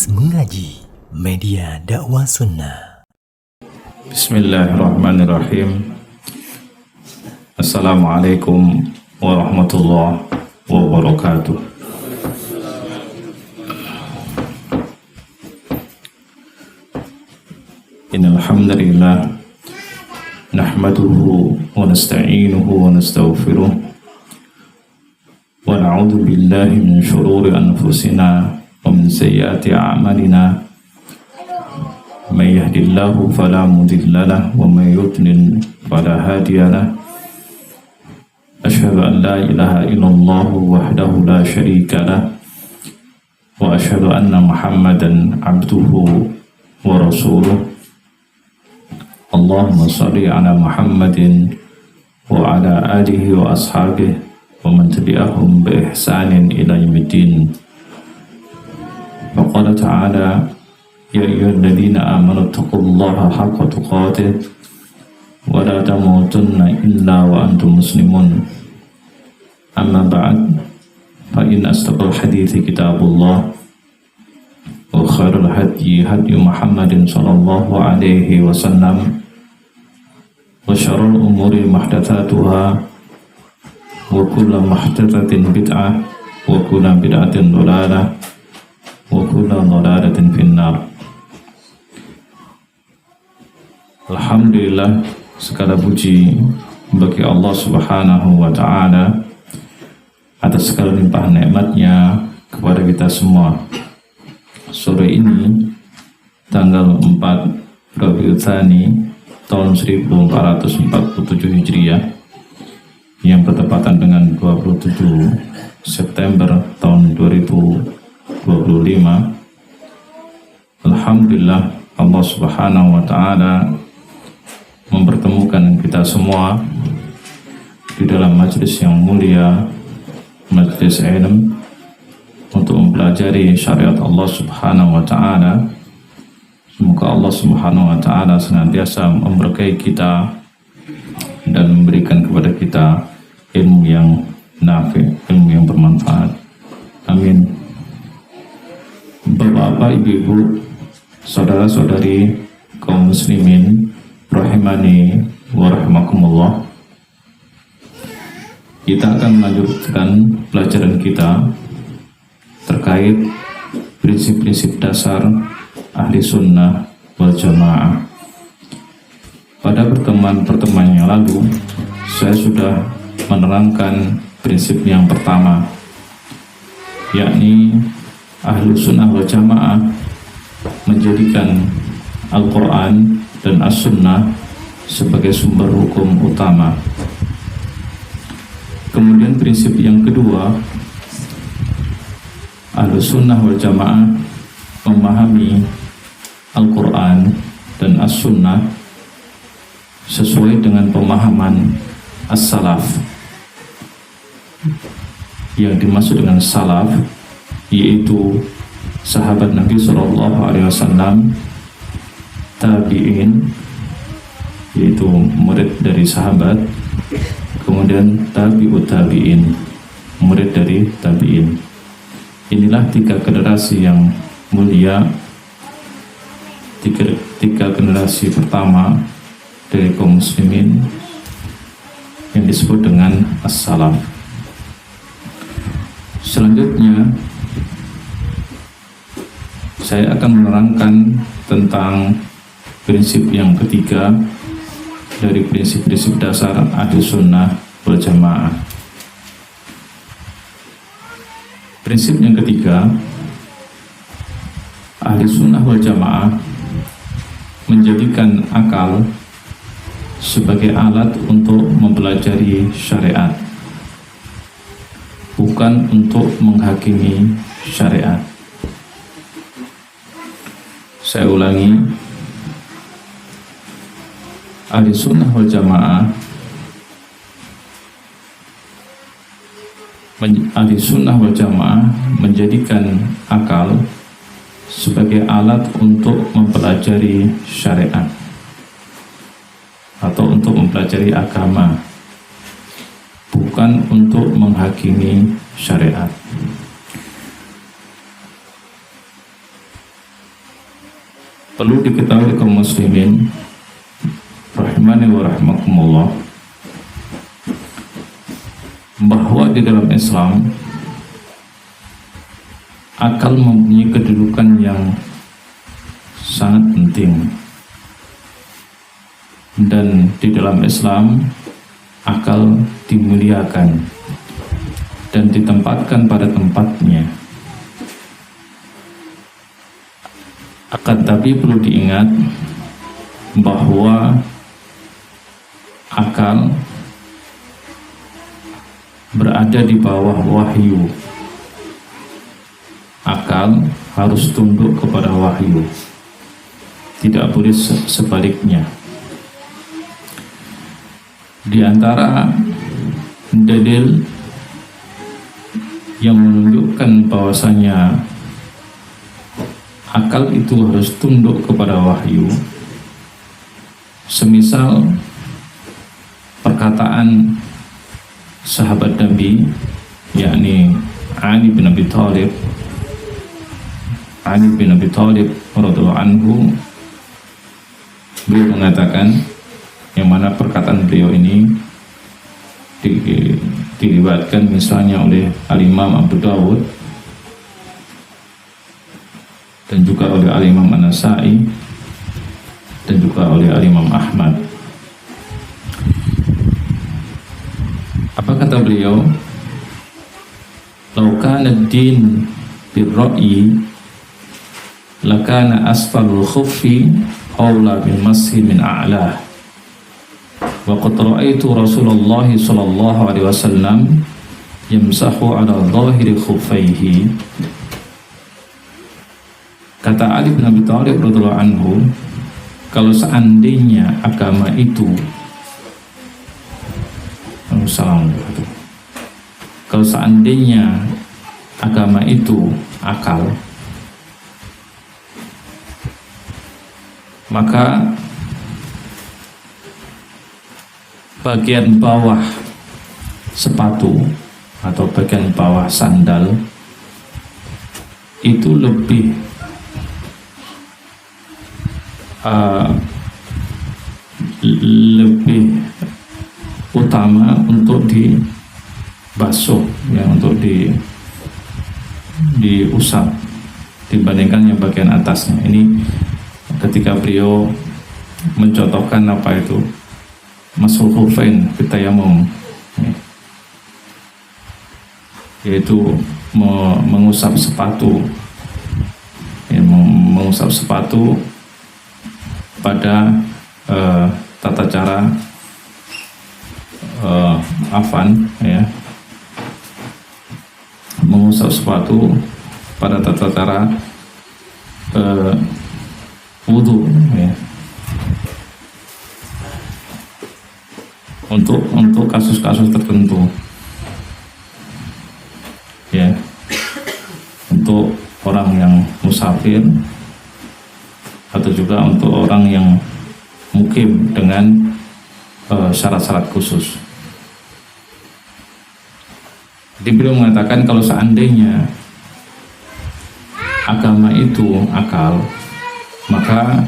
Mengaji, media dakwah sunnah. Bismillahirrahmanirrahim. Assalamualaikum warahmatullahi wabarakatuh. Innal hamdalillah nahmaduhu wa nasta'inuhu wa nastaghfiruh wa na'udzu billahi min shururi anfusina wa min sayyiati a'malina. May yahdihillahu fala mudilla lahu wa may yudlil fala hadiya lahu. Asyhadu an la ilaha illallah wahdahu la syarika lahu wa asyhadu anna Muhammadan abduhu wa rasuluh. Allahumma shalli ala Muhammadin wa ala alihi wa ashabihi wa man tabi'ahum bi ihsanin ila yaumiddin. Faqala ta'ala ya ayyuhalladzina amanu taqullaha haqqa tuqatih wa la tamutunna illa wa antum muslimun. Amma ba'd, fa in asdaqal hadithi kitabullah wa khairul hadyi hadyu Muhammadin sallallahu alaihi wasallam wa syarrul umuri muhdatsatuha wa kullu muhdatsatin bid'ah wa kullu bid'atin dhalalah wa kullu dhalalatin finnar. Alhamdulillah, segala puji bagi Allah Subhanahu wa ta'ala atas segala limpahan nikmatnya kepada kita semua. Sore ini tanggal 4 Rabiul Tsani tahun 1447 Hijriah yang bertepatan dengan 27 September tahun 2025. Alhamdulillah, Allah Subhanahu wa ta'ala mempertemukan kita semua di dalam majelis yang mulia, majelis ilmu, untuk mempelajari syariat Allah Subhanahu wa ta'ala. Semoga Allah Subhanahu wa ta'ala senantiasa memberkahi kita dan memberikan kepada kita ilmu yang nafi, ilmu yang bermanfaat. Amin. Bapak-bapak, ibu-ibu, saudara-saudari kaum muslimin rahimani wa rahimakumullah, kita akan melanjutkan pelajaran kita terkait prinsip-prinsip dasar ahli sunnah wal jamaah. Pada pertemuan yang lalu saya sudah menerangkan prinsip yang pertama, yakni ahli sunnah wal jamaah menjadikan Al-Quran dan As-Sunnah sebagai sumber hukum utama. Kemudian prinsip yang kedua, Ahlus Sunnah wal Jamaah memahami Al-Quran dan As-Sunnah sesuai dengan pemahaman As-Salaf. Yang dimaksud dengan Salaf yaitu sahabat Nabi SAW, tabi'in, yaitu murid dari sahabat, kemudian tabi'ut tabi'in, murid dari tabi'in. Inilah tiga generasi yang mulia, tiga generasi pertama dari kaum muslimin yang disebut dengan as-salaf. Selanjutnya saya akan menerangkan tentang prinsip yang ketiga dari prinsip-prinsip dasar ahli sunnah wal jamaah. Prinsip yang ketiga, ahli sunnah wal jamaah menjadikan akal sebagai alat untuk mempelajari syariat, bukan untuk menghakimi syariat. Saya ulangi, ahli sunnah wal jamaah menjadikan akal sebagai alat untuk mempelajari syariat atau untuk mempelajari agama, bukan untuk menghakimi syariat. perlu diketahui kaum muslimin rahimani wa rahimakumullah, bahwa di dalam Islam akal mempunyai kedudukan yang sangat penting, dan di dalam Islam akal dimuliakan dan ditempatkan pada tempatnya. Akan tapi perlu diingat bahwa akal berada di bawah wahyu. Akal harus tunduk kepada wahyu, tidak boleh sebaliknya. Di antara dalil yang menunjukkan bahwasanya akal itu harus tunduk kepada wahyu, semisal perkataan sahabat Nabi, yakni Ali bin Abi Thalib radhiyallahu anhu. Beliau mengatakan, yang mana perkataan beliau ini diriwayatkan misalnya oleh Al-Imam Abu Dawud dan juga oleh Al-Imam An-Nasai dan juga oleh Al-Imam Ahmad. Apa kata beliau? "Lau kana ad-din bir-ra'yi lakana asfalul khuffi aula bil mashi min a'lah. Wa qad ra'aitu Rasulullah sallallahu alaihi wasallam yamsahu ala dhahiri khuffaihi." Kata Ali bin Abi Thalib radhiyallahu anhu, kalau seandainya agama itu kalau seandainya agama itu akal, maka bagian bawah sepatu atau bagian bawah sandal itu lebih utama untuk dibasuh, ya, untuk diusap dibandingkan yang bagian atasnya. Ini ketika beliau mencontohkan apa itu mashul khufain bitayamum, yaitu mengusap sepatu, ya, mengusap sepatu pada tata cara afan, ya, mengusap sepatu pada tata cara wudu, ya, untuk kasus-kasus tertentu, ya, untuk orang yang musafir atau juga untuk orang yang mukim dengan syarat-syarat khusus. Jadi beliau mengatakan kalau seandainya agama itu akal, maka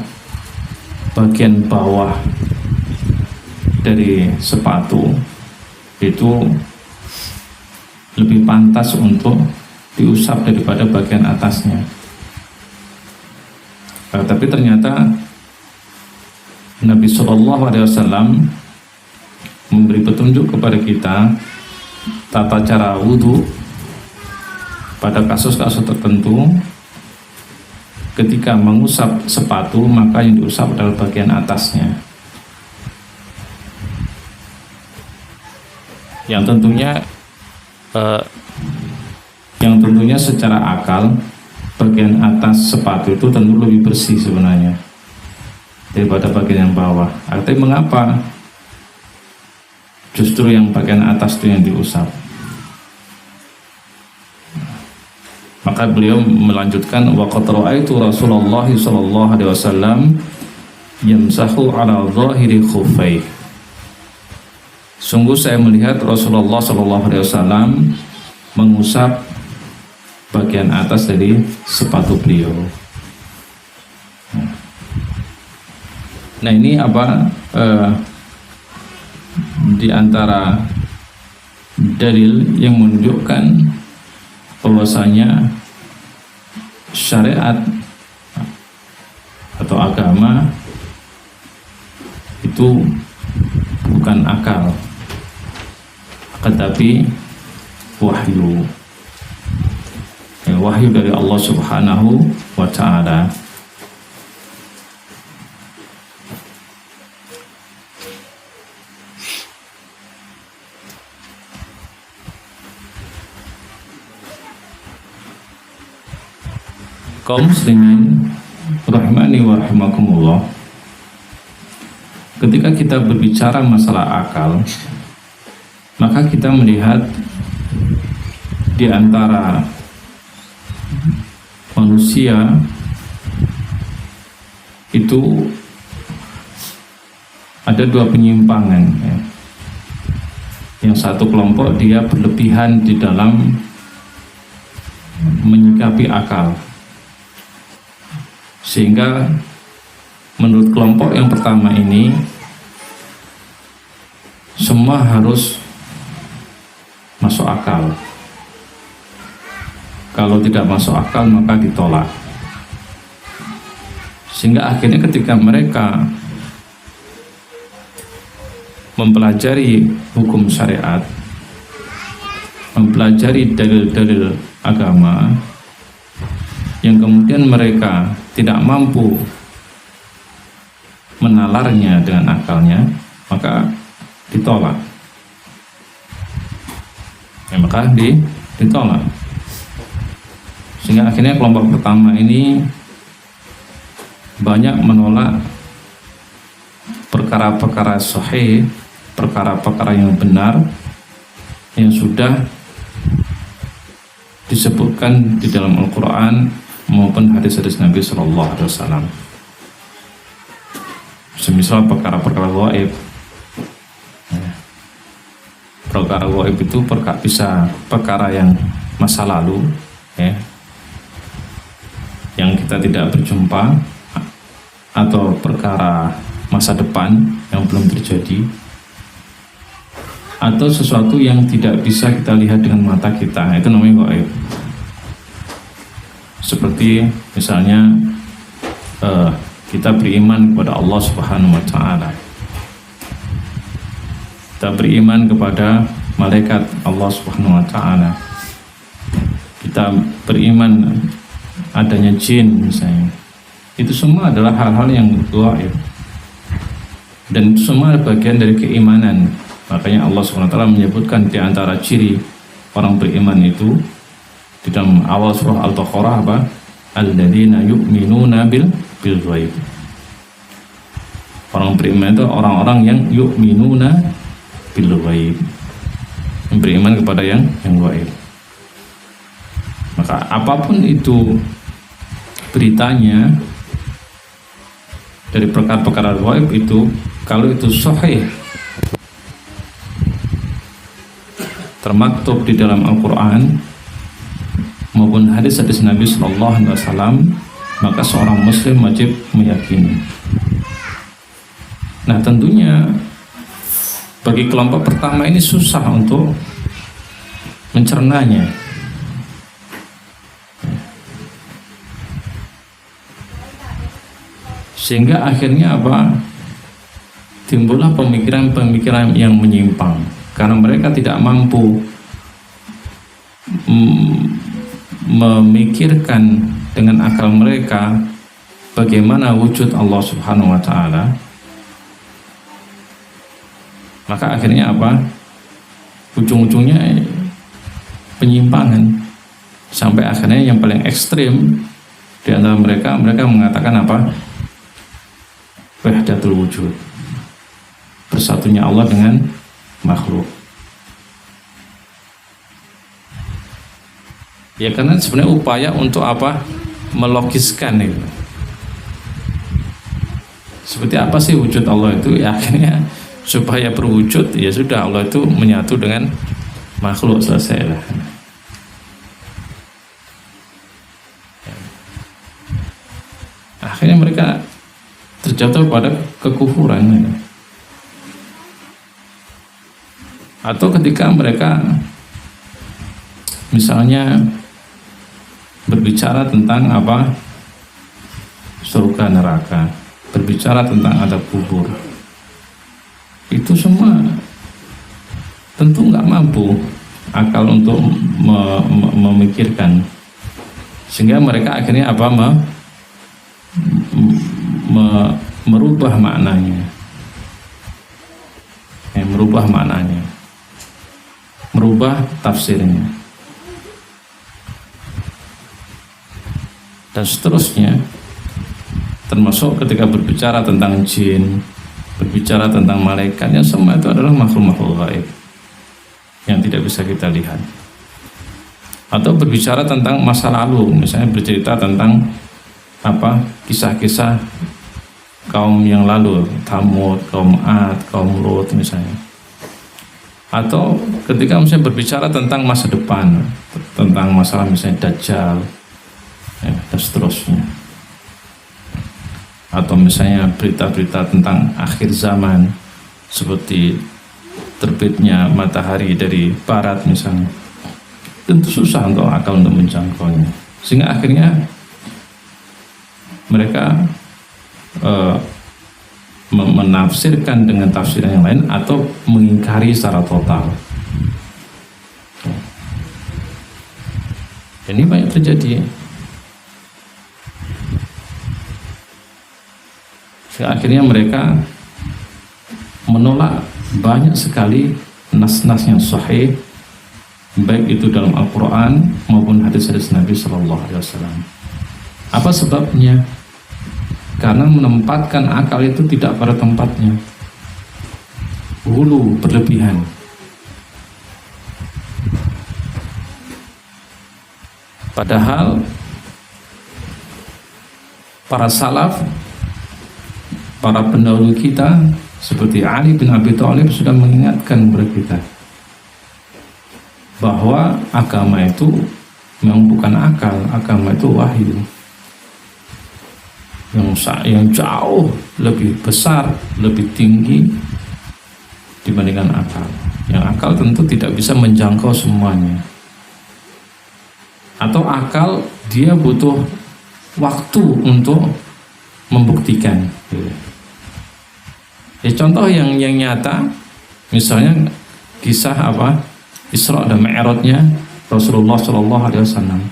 bagian bawah dari sepatu itu lebih pantas untuk diusap daripada bagian atasnya. Tapi ternyata Nabi SAW memberi petunjuk kepada kita tata cara wudhu pada kasus-kasus tertentu. Ketika mengusap sepatu, maka yang diusap adalah bagian atasnya, yang tentunya secara akal bagian atas sepatu itu tentu lebih bersih sebenarnya daripada bagian yang bawah. Artinya mengapa justru yang bagian atas itu yang diusap? Maka beliau melanjutkan, wa qad ra'aitu Rasulullah sallallahu alaihi wasallam yamsahu ala dhahiri khuffaihi. Sungguh saya melihat Rasulullah sallallahu alaihi wasallam mengusap bagian atas dari sepatu beliau. Nah ini apa di antara dalil yang menunjukkan bahwasanya syariat atau agama itu bukan akal, tetapi wahyu. Wahyu dari Allah Subhanahu wa Ta'ala. Kaum muslimin rahimani wa rahimakumullah, ketika kita berbicara masalah akal, maka kita melihat di antara manusia itu ada dua penyimpangan ya. Yang satu kelompok dia berlebihan di dalam menyikapi akal, sehingga menurut kelompok yang pertama ini semua harus masuk akal. Kalau tidak masuk akal maka ditolak. Sehingga akhirnya ketika mereka mempelajari hukum syariat, mempelajari dalil-dalil agama, yang kemudian mereka tidak mampu menalarnya dengan akalnya, maka ditolak. Maka ditolak. Sehingga akhirnya kelompok pertama ini banyak menolak perkara-perkara sahih, perkara-perkara yang benar yang sudah disebutkan di dalam Al-Quran maupun hadis-hadis Nabi Sallallahu Alaihi Wasallam. Semisal perkara-perkara gaib. Perkara gaib itu bisa perkara yang masa lalu, ya, yang kita tidak berjumpa, atau perkara masa depan yang belum terjadi, atau sesuatu yang tidak bisa kita lihat dengan mata kita, itu namanya gaib. Seperti misalnya kita beriman kepada Allah Subhanahu wa Ta'ala, kita beriman kepada malaikat Allah Subhanahu wa Ta'ala, kita beriman adanya jin misalnya. Itu semua adalah hal-hal yang gaib, dan itu semua bagian dari keimanan. Makanya Allah SWT menyebutkan di antara ciri orang beriman itu di dalam awal surah Al-Baqarah apa? Alladzina yu'minuna bil ghaib. Orang beriman itu orang-orang yang yu'minuna bil ghaib, yang beriman kepada yang gaib. Maka apapun itu beritanya dari perkara-perkara gaib itu, kalau itu sahih, termaktub di dalam Al-Quran maupun hadis-hadis Nabi Sallallahu Alaihi Wasallam, maka seorang muslim wajib meyakini. Nah tentunya bagi kelompok pertama ini susah untuk mencernanya. Sehingga akhirnya apa? Timbullah pemikiran-pemikiran yang menyimpang, karena mereka tidak mampu memikirkan dengan akal mereka bagaimana wujud Allah Subhanahu wa Ta'ala. Maka akhirnya apa? Ujung-ujungnya penyimpangan, sampai akhirnya yang paling ekstrim di antara mereka mengatakan apa? Wahdatul wujud, bersatunya Allah dengan makhluk. Ya karena sebenarnya upaya untuk apa? Melogiskan itu. Seperti apa sih wujud Allah itu? Ya akhirnya supaya berwujud, ya sudah, Allah itu menyatu dengan makhluk, selesai lah. Akhirnya mereka jatuh pada kekufuran. Atau ketika mereka misalnya berbicara tentang surga neraka, berbicara tentang azab kubur, itu semua tentu nggak mampu akal untuk memikirkan, sehingga mereka akhirnya merubah maknanya, merubah tafsirnya, dan seterusnya. Termasuk ketika berbicara tentang jin, berbicara tentang malaikat, yang semua itu adalah makhluk-makhluk gaib yang tidak bisa kita lihat. Atau berbicara tentang masa lalu, misalnya bercerita tentang kisah-kisah kaum yang lalu, Thamud, kaum Ad, kaum Lut misalnya. Atau ketika misalnya berbicara tentang masa depan, tentang masalah misalnya Dajjal, dan seterusnya. Atau misalnya berita-berita tentang akhir zaman, seperti terbitnya matahari dari barat misalnya, tentu susah untuk akal untuk menjangkaunya, sehingga akhirnya mereka menafsirkan dengan tafsiran yang lain atau mengingkari secara total. Ini banyak terjadi. Akhirnya mereka menolak banyak sekali nas-nas yang sahih, baik itu dalam Al-Quran maupun hadis-hadis Nabi Sallallahu Alaihi Wasallam. Apa sebabnya? Karena menempatkan akal itu tidak pada tempatnya, hulu, berlebihan. Padahal para salaf, para pendahulu kita seperti Ali bin Abi Thalib sudah mengingatkan kepada kita bahwa agama itu memang bukan akal, agama itu wahyu yang jauh lebih besar, lebih tinggi dibandingkan akal. Yang akal tentu tidak bisa menjangkau semuanya. Atau akal dia butuh waktu untuk membuktikan. Contoh yang nyata, misalnya kisah Isra dan Mi'rajnya Rasulullah Shallallahu Alaihi Wasallam.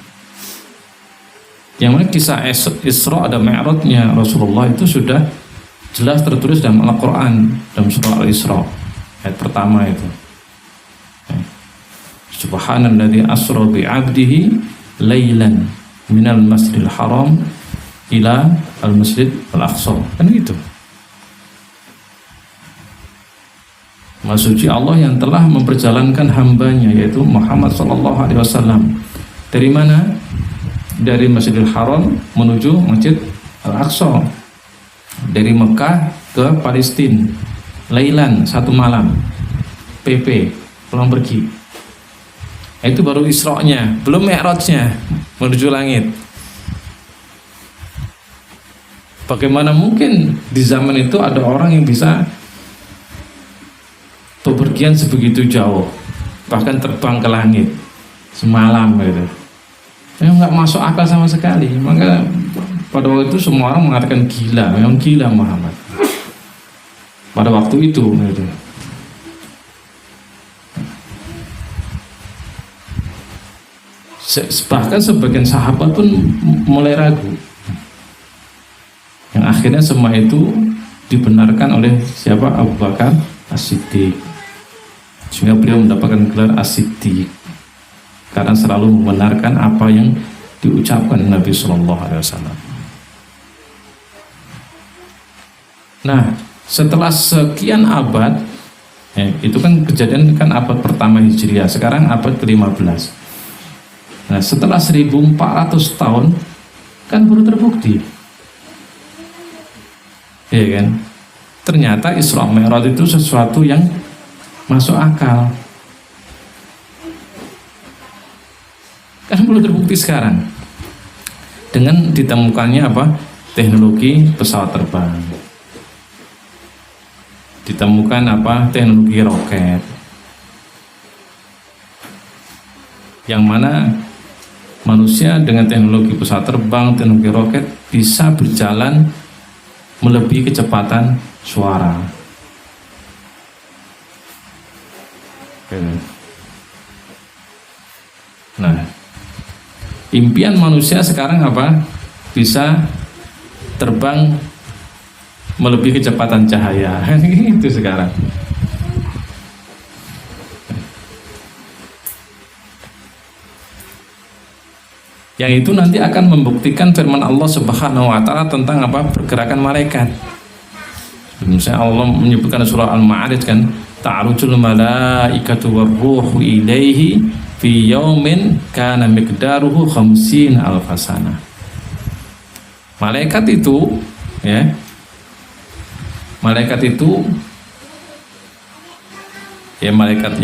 Yang mana kisah Isra dan Mi'rajnya Rasulullah itu sudah jelas tertulis dalam Al-Quran, dalam surah Al-Isra ayat pertama itu. Subhanalladzi asra bi'abdihi lailan minal masjidil haram ila al-masjid al-aqsa. Kan gitu. Maha suci Allah yang telah memperjalankan hambanya, yaitu Muhammad Sallallahu Alaihi Wasallam. Dari mana? Dari Masjidil Haram menuju Masjid Al-Aqsa. Dari Mekah ke Palestina, lailan, satu malam, PP, pulang pergi. Itu baru Isra-nya, belum Mi'rajnya, menuju langit. Bagaimana mungkin di zaman itu ada orang yang bisa bepergian sebegitu jauh, bahkan terbang ke langit semalam gitu. Memang nggak masuk akal sama sekali. Maka pada waktu itu semua orang mengatakan gila, memang gila Muhammad pada waktu itu gitu. Bahkan sebagian sahabat pun mulai ragu, yang akhirnya semua itu dibenarkan oleh siapa? Abu Bakar As-Siddiq, sehingga beliau mendapatkan gelar As-Siddiq karena selalu membenarkan apa yang diucapkan Nabi Sallallahu Alaihi Wasallam. Nah, setelah sekian abad, itu kan kejadian kan abad pertama Hijriah, sekarang abad ke-15. Nah, setelah 1400 tahun kan baru terbukti, ya kan? Ternyata Isra Mi'raj itu sesuatu yang masuk akal. Kan belum terbukti sekarang dengan ditemukannya teknologi pesawat terbang, ditemukan teknologi roket, yang mana manusia dengan teknologi pesawat terbang, teknologi roket bisa berjalan melebihi kecepatan suara. Nah, impian manusia sekarang apa? Bisa terbang melebihi kecepatan cahaya. Itu sekarang. Yang itu nanti akan membuktikan firman Allah Subhanahu wa taala tentang pergerakan malaikat. Misalnya Allah menyebutkan surah Al-Ma'arij kan, ta'rujul malaikatu warruhu ilaihi fi yaumin kana miqdaruhu 50 alfasana. Malaikat itu malaikat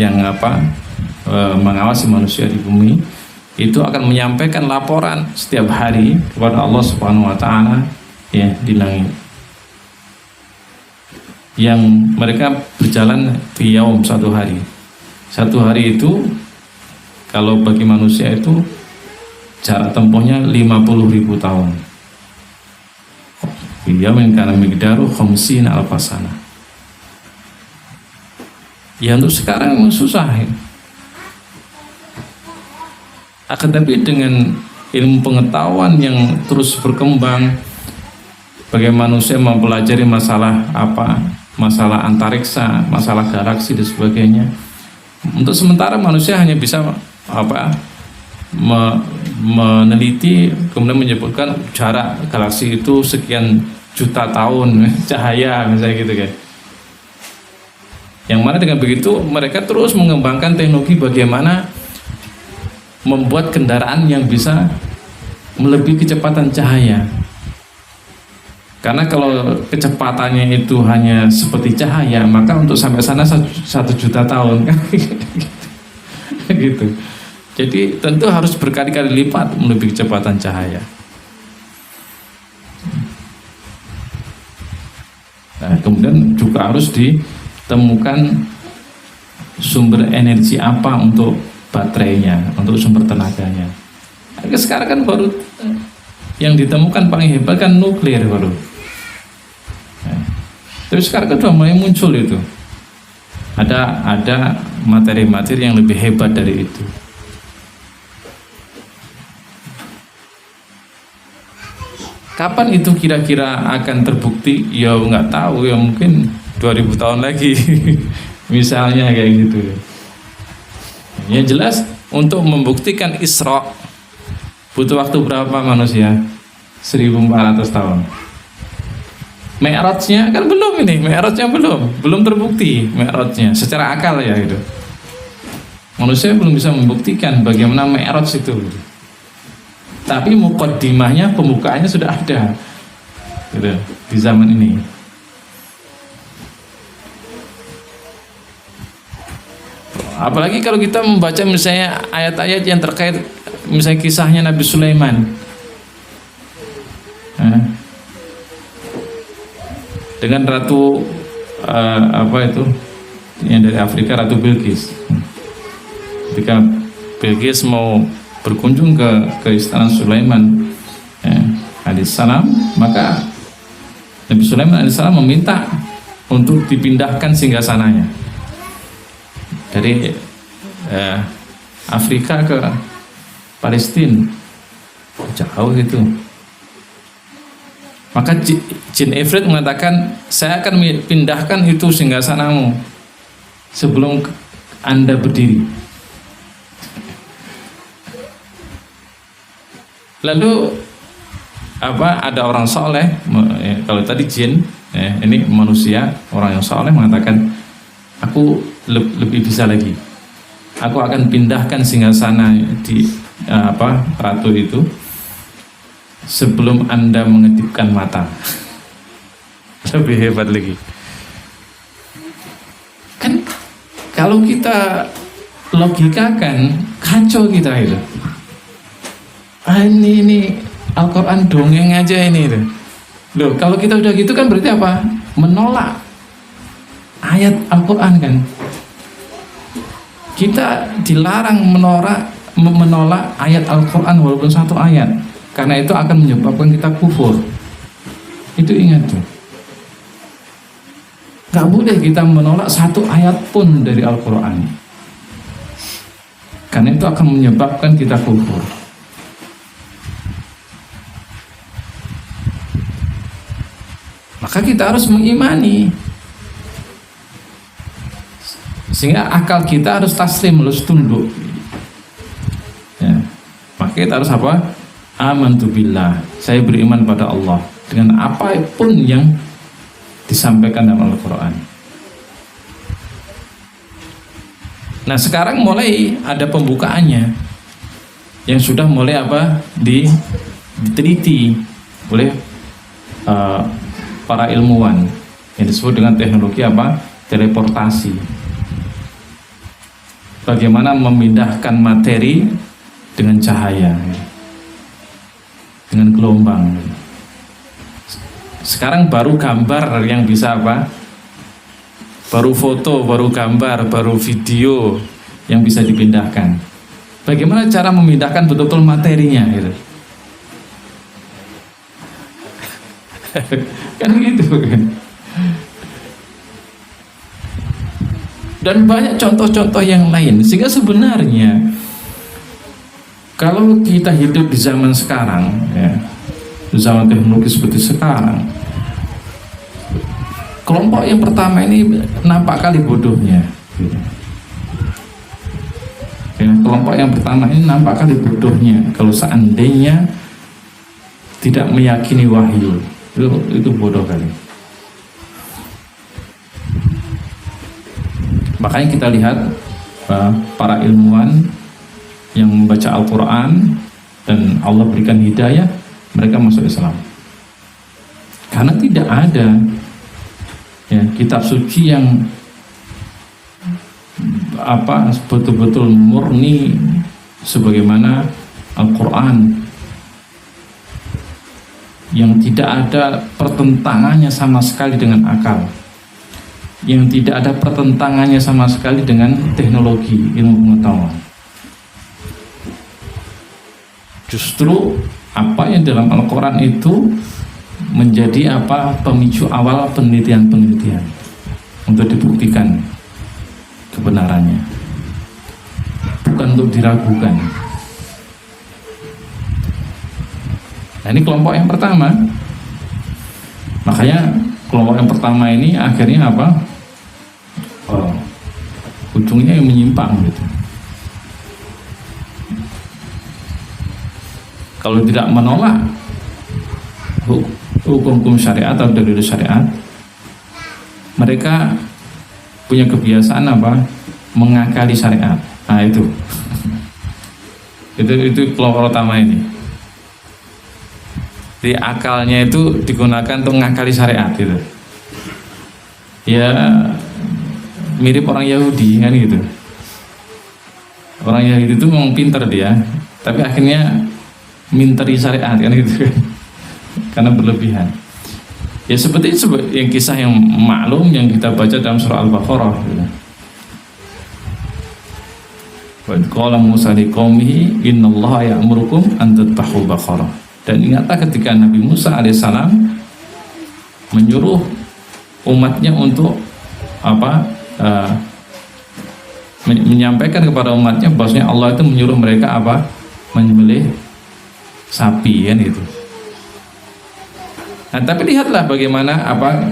yang mengawasi manusia di bumi itu akan menyampaikan laporan setiap hari kepada Allah Subhanahu wa taala di langit. Yang mereka berjalan di yaum satu hari. Satu hari itu kalau bagi manusia itu jarak tempuhnya 50.000 tahun. Yaumin kana miqdaru 50 alfasana. Ya untuk sekarang memang susah ya. Akan tapi dengan ilmu pengetahuan yang terus berkembang, bagaimana manusia mempelajari masalah antariksa, masalah galaksi dan sebagainya. Untuk sementara manusia hanya bisa meneliti, kemudian menyebutkan jarak galaksi itu sekian juta tahun cahaya misalnya gitu kan. Yang mana dengan begitu mereka terus mengembangkan teknologi bagaimana membuat kendaraan yang bisa melebihi kecepatan cahaya. Karena kalau kecepatannya itu hanya seperti cahaya, maka untuk sampai sana 1 juta tahun kan gitu. Jadi tentu harus berkali-kali lipat melebihi kecepatan cahaya. Nah, kemudian juga harus ditemukan sumber energi apa untuk baterainya, untuk sumber tenaganya. Sekarang kan baru yang ditemukan paling hebat kan nuklir baru. Nah, terus sekarang kan sudah mulai muncul itu. Ada materi-materi yang lebih hebat dari itu. Kapan itu kira-kira akan terbukti? Ya nggak tahu, ya mungkin 2000 tahun lagi. Misalnya kayak gitu. Ya jelas untuk membuktikan Isra butuh waktu berapa manusia? 1400 tahun. Mi'rajnya kan belum ini, Mi'rajnya belum terbukti Mi'rajnya secara akal ya gitu. Manusia belum bisa membuktikan bagaimana Mi'raj itu. Tapi muqaddimahnya, pembukaannya sudah ada gitu, di zaman ini. Apalagi kalau kita membaca misalnya ayat-ayat yang terkait misalnya kisahnya Nabi Sulaiman dengan ratu yang dari Afrika, Ratu Bilqis. Ketika Bilqis mau berkunjung ke istana Sulaiman alaihissalam, maka Nabi Sulaiman alaihissalam meminta untuk dipindahkan singgasananya dari Afrika ke Palestina, jauh itu. Maka Jin Ifrit mengatakan, saya akan pindahkan itu singgasanamu sebelum Anda berdiri. Lalu ada orang soleh, kalau tadi jin, ini manusia, orang yang soleh mengatakan, aku lebih bisa lagi. Aku akan pindahkan singgasana di ratu itu sebelum Anda mengedipkan mata. Lebih hebat lagi. Kan kalau kita logikakan, kacau kita itu. Ini Al-Quran dongeng aja ini. Loh, kalau kita udah gitu kan berarti apa? Menolak ayat Al-Quran kan. Kita dilarang menolak ayat Al-Quran walaupun satu ayat, karena itu akan menyebabkan kita kufur. Itu ingat tuh. Gak boleh kita menolak satu ayat pun dari Al-Quran, karena itu akan menyebabkan kita kufur. Maka kita harus mengimani, sehingga akal kita harus taslim, harus tunduk ya. Maka kita harus apa? Amantu billah, saya beriman pada Allah dengan apapun yang disampaikan dalam Al-Quran. Nah sekarang mulai ada pembukaannya yang sudah mulai apa diteliti oleh para ilmuwan yang disebut dengan teknologi apa? Teleportasi. Bagaimana memindahkan materi dengan cahaya, dengan gelombang. Sekarang baru gambar yang bisa apa? Baru foto, baru gambar, baru video yang bisa dipindahkan. Bagaimana cara memindahkan betul-betul materinya gitu. Kan gitu kan. Dan banyak contoh-contoh yang lain. Sehingga sebenarnya kalau kita hidup di zaman sekarang ya, di zaman teknologi seperti sekarang, kelompok yang pertama ini nampak kali bodohnya ya, kelompok yang pertama ini nampak kali bodohnya kalau seandainya tidak meyakini wahyu. Itu bodoh kali. Makanya kita lihat para ilmuwan yang membaca Al-Quran dan Allah berikan hidayah, mereka masuk Islam. Karena tidak ada ya kitab suci yang apa betul-betul murni sebagaimana Al-Quran, yang tidak ada pertentangannya sama sekali dengan akal, yang tidak ada pertentangannya sama sekali dengan teknologi ilmu pengetahuan. Justru apa yang dalam Al-Quran itu menjadi apa pemicu awal penelitian-penelitian untuk dibuktikan kebenarannya, bukan untuk diragukan. Nah, ini kelompok yang pertama. Makanya kelompok yang pertama ini akhirnya apa? Ujungnya yang menyimpang gitu. Kalau tidak menolak hukum syariat atau dalil syariat, mereka punya kebiasaan apa? Mengakali syariat. Nah itu kelompok pertama ini. Jadi akalnya itu digunakan untuk mengakali syariat gitu. Ya mirip orang Yahudi kan gitu. Orang Yahudi itu memang pinter dia, tapi akhirnya minteri syariat kan gitu kan. Karena berlebihan. Ya seperti yang kisah yang maklum yang kita baca dalam surah Al-Baqarah gitu. Wa qala Musa liqaumihi innallaha ya'murukum an tadhbahu baqarah. Dan ingatlah ketika Nabi Musa alaihissalam menyuruh umatnya untuk apa? Menyampaikan kepada umatnya bahwasanya Allah itu menyuruh mereka apa? Menyembelih sapi kan itu. Nah, tapi lihatlah bagaimana apa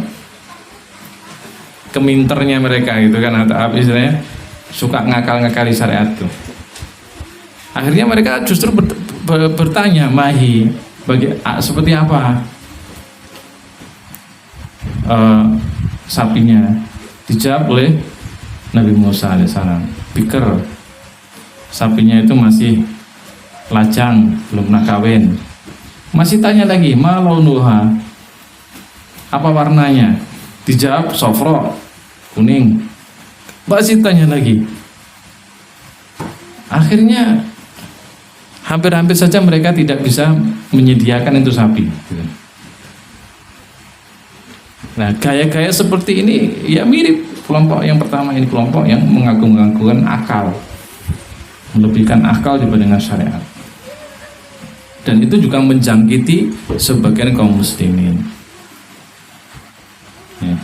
keminternya mereka gitu kan, atau apa istilahnya suka ngakal-ngakali syariat itu. Akhirnya mereka justru bertanya, mahi seperti apa sapinya? Dijawab oleh Nabi Musa alaihissalam, pikir sapinya itu masih lajang, belum pernah kawin. Masih tanya lagi, ma launuha, apa warnanya? Dijawab sofro, kuning. Masih tanya lagi. Akhirnya hampir-hampir saja mereka tidak bisa menyediakan itu sapi. Nah, gaya-gaya seperti ini ya mirip Kelompok yang pertama ini kelompok yang mengagung-agungkan akal, melebihkan akal dibandingkan syariat. Dan itu juga menjangkiti sebagian kaum muslimin. Ya.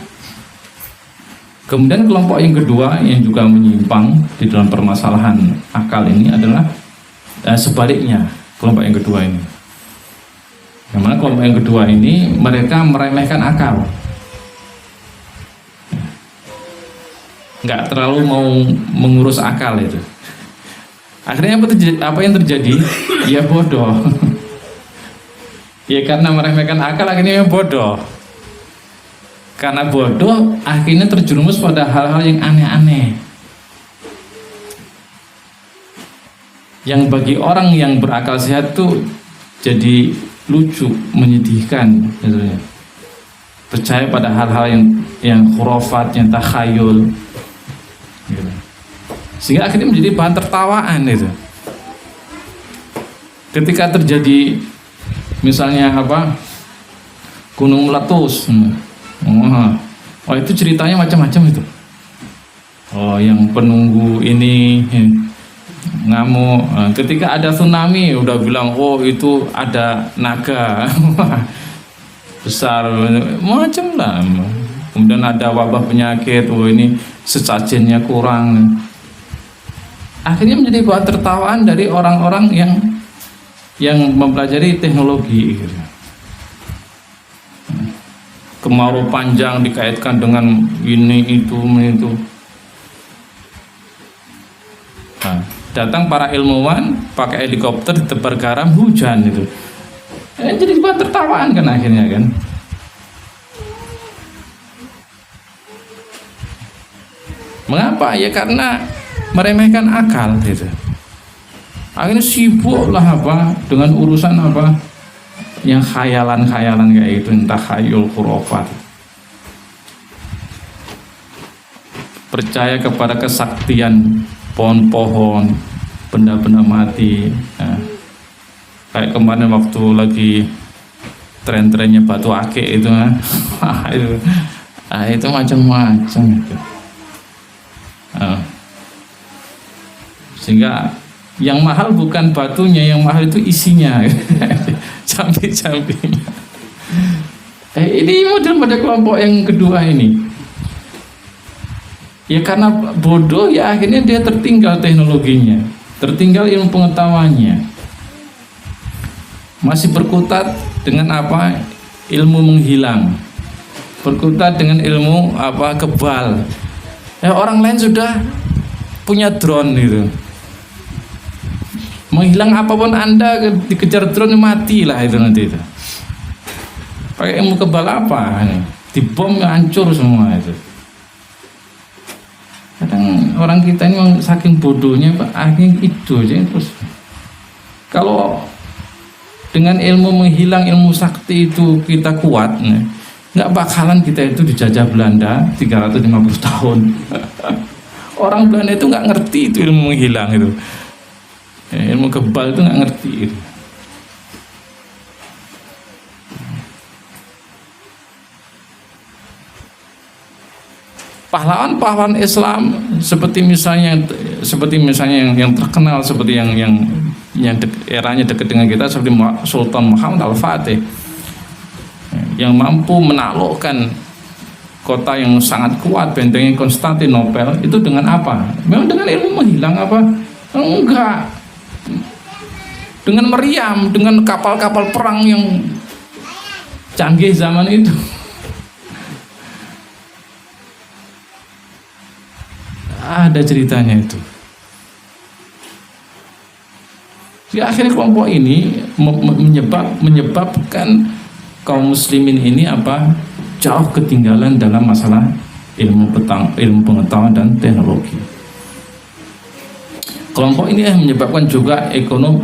Kemudian kelompok yang kedua yang juga menyimpang di dalam permasalahan akal ini adalah sebaliknya, kelompok yang kedua ini. Yang mana kelompok yang kedua ini mereka meremehkan akal, nggak terlalu mau mengurus akal itu. Akhirnya apa yang terjadi? Ya bodoh. Ya karena meremehkan akal akhirnya bodoh. Karena bodoh akhirnya terjerumus pada hal-hal yang aneh-aneh, yang bagi orang yang berakal sehat tuh jadi lucu, menyedihkan gitu ya. Percaya pada hal-hal yang khurafat, yang takhayul gitu. Sehingga akhirnya menjadi bahan tertawaan itu. Ketika terjadi misalnya gunung meletus, oh itu ceritanya macam-macam itu. Oh yang penunggu ini ngamuk. Ketika ada tsunami udah bilang oh itu ada naga besar, macam lah. Kemudian ada wabah penyakit, oh ini sesajennya kurang. Akhirnya menjadi bahan tertawaan dari orang-orang yang mempelajari teknologi gitu. Kemarau panjang dikaitkan dengan ini itu. Nah, datang para ilmuwan pakai helikopter ditebar garam, hujan itu. Jadi bahan tertawaan kan akhirnya kan. Mengapa? Ya karena meremehkan akal gitu. Akhirnya sibuklah dengan urusan yang khayalan-khayalan kayak itu, entah khayul khurafat. Percaya kepada kesaktian pohon-pohon, benda-benda mati. Nah, kayak kemarin waktu lagi tren-trennya batu akik itu, itu macam-macam gitu. Sehingga yang mahal bukan batunya, yang mahal itu isinya, campi-campinya. Ini model pada kelompok yang kedua ini. Ya karena bodoh ya akhirnya dia tertinggal teknologinya, tertinggal ilmu pengetahuannya. Masih berkutat dengan ilmu menghilang, berkutat dengan ilmu kebal. Orang lain sudah punya drone gitu. Menghilang apapun Anda dikejar drone matilah itu nanti itu. Pakai ilmu kebal apa? Dibom hancur semua itu. Kadang orang kita ini saking bodohnya akhirnya itu aja terus. Kalau dengan ilmu menghilang, ilmu sakti itu kita kuat, nggak bakalan kita itu dijajah Belanda 350 tahun. Orang Belanda itu nggak ngerti itu ilmu menghilang itu. Ilmu kebal itu nggak ngerti. Pahlawan-pahlawan Islam seperti misalnya yang terkenal seperti yang eranya dekat dengan kita seperti Sultan Muhammad Al-Fatih yang mampu menaklukkan kota yang sangat kuat, bentengnya Konstantinopel itu dengan apa? Memang dengan ilmu menghilang enggak. Dengan meriam, dengan kapal-kapal perang yang canggih zaman itu. Ada ceritanya itu. Ya, akhirnya kelompok ini menyebabkan kaum muslimin ini jauh ketinggalan dalam masalah ilmu pengetahuan dan teknologi. Kelompok ini yang menyebabkan juga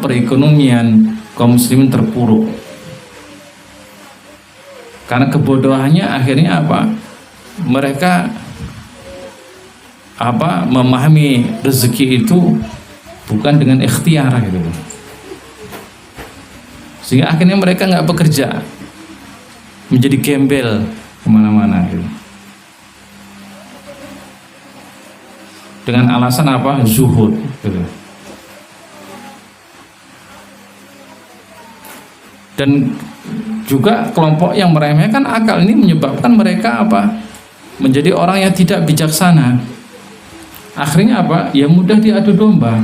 perekonomian kaum muslimin terpuruk. Karena kebodohannya akhirnya mereka memahami rezeki itu bukan dengan ikhtiar gitu. Sehingga akhirnya mereka nggak bekerja, menjadi gembel kemana-mana gitu. dengan alasan apa? Zuhud gitu. Dan juga kelompok yang meremehkan akal ini menyebabkan mereka apa? Menjadi orang yang tidak bijaksana. Akhirnya apa? Ya mudah diadu domba.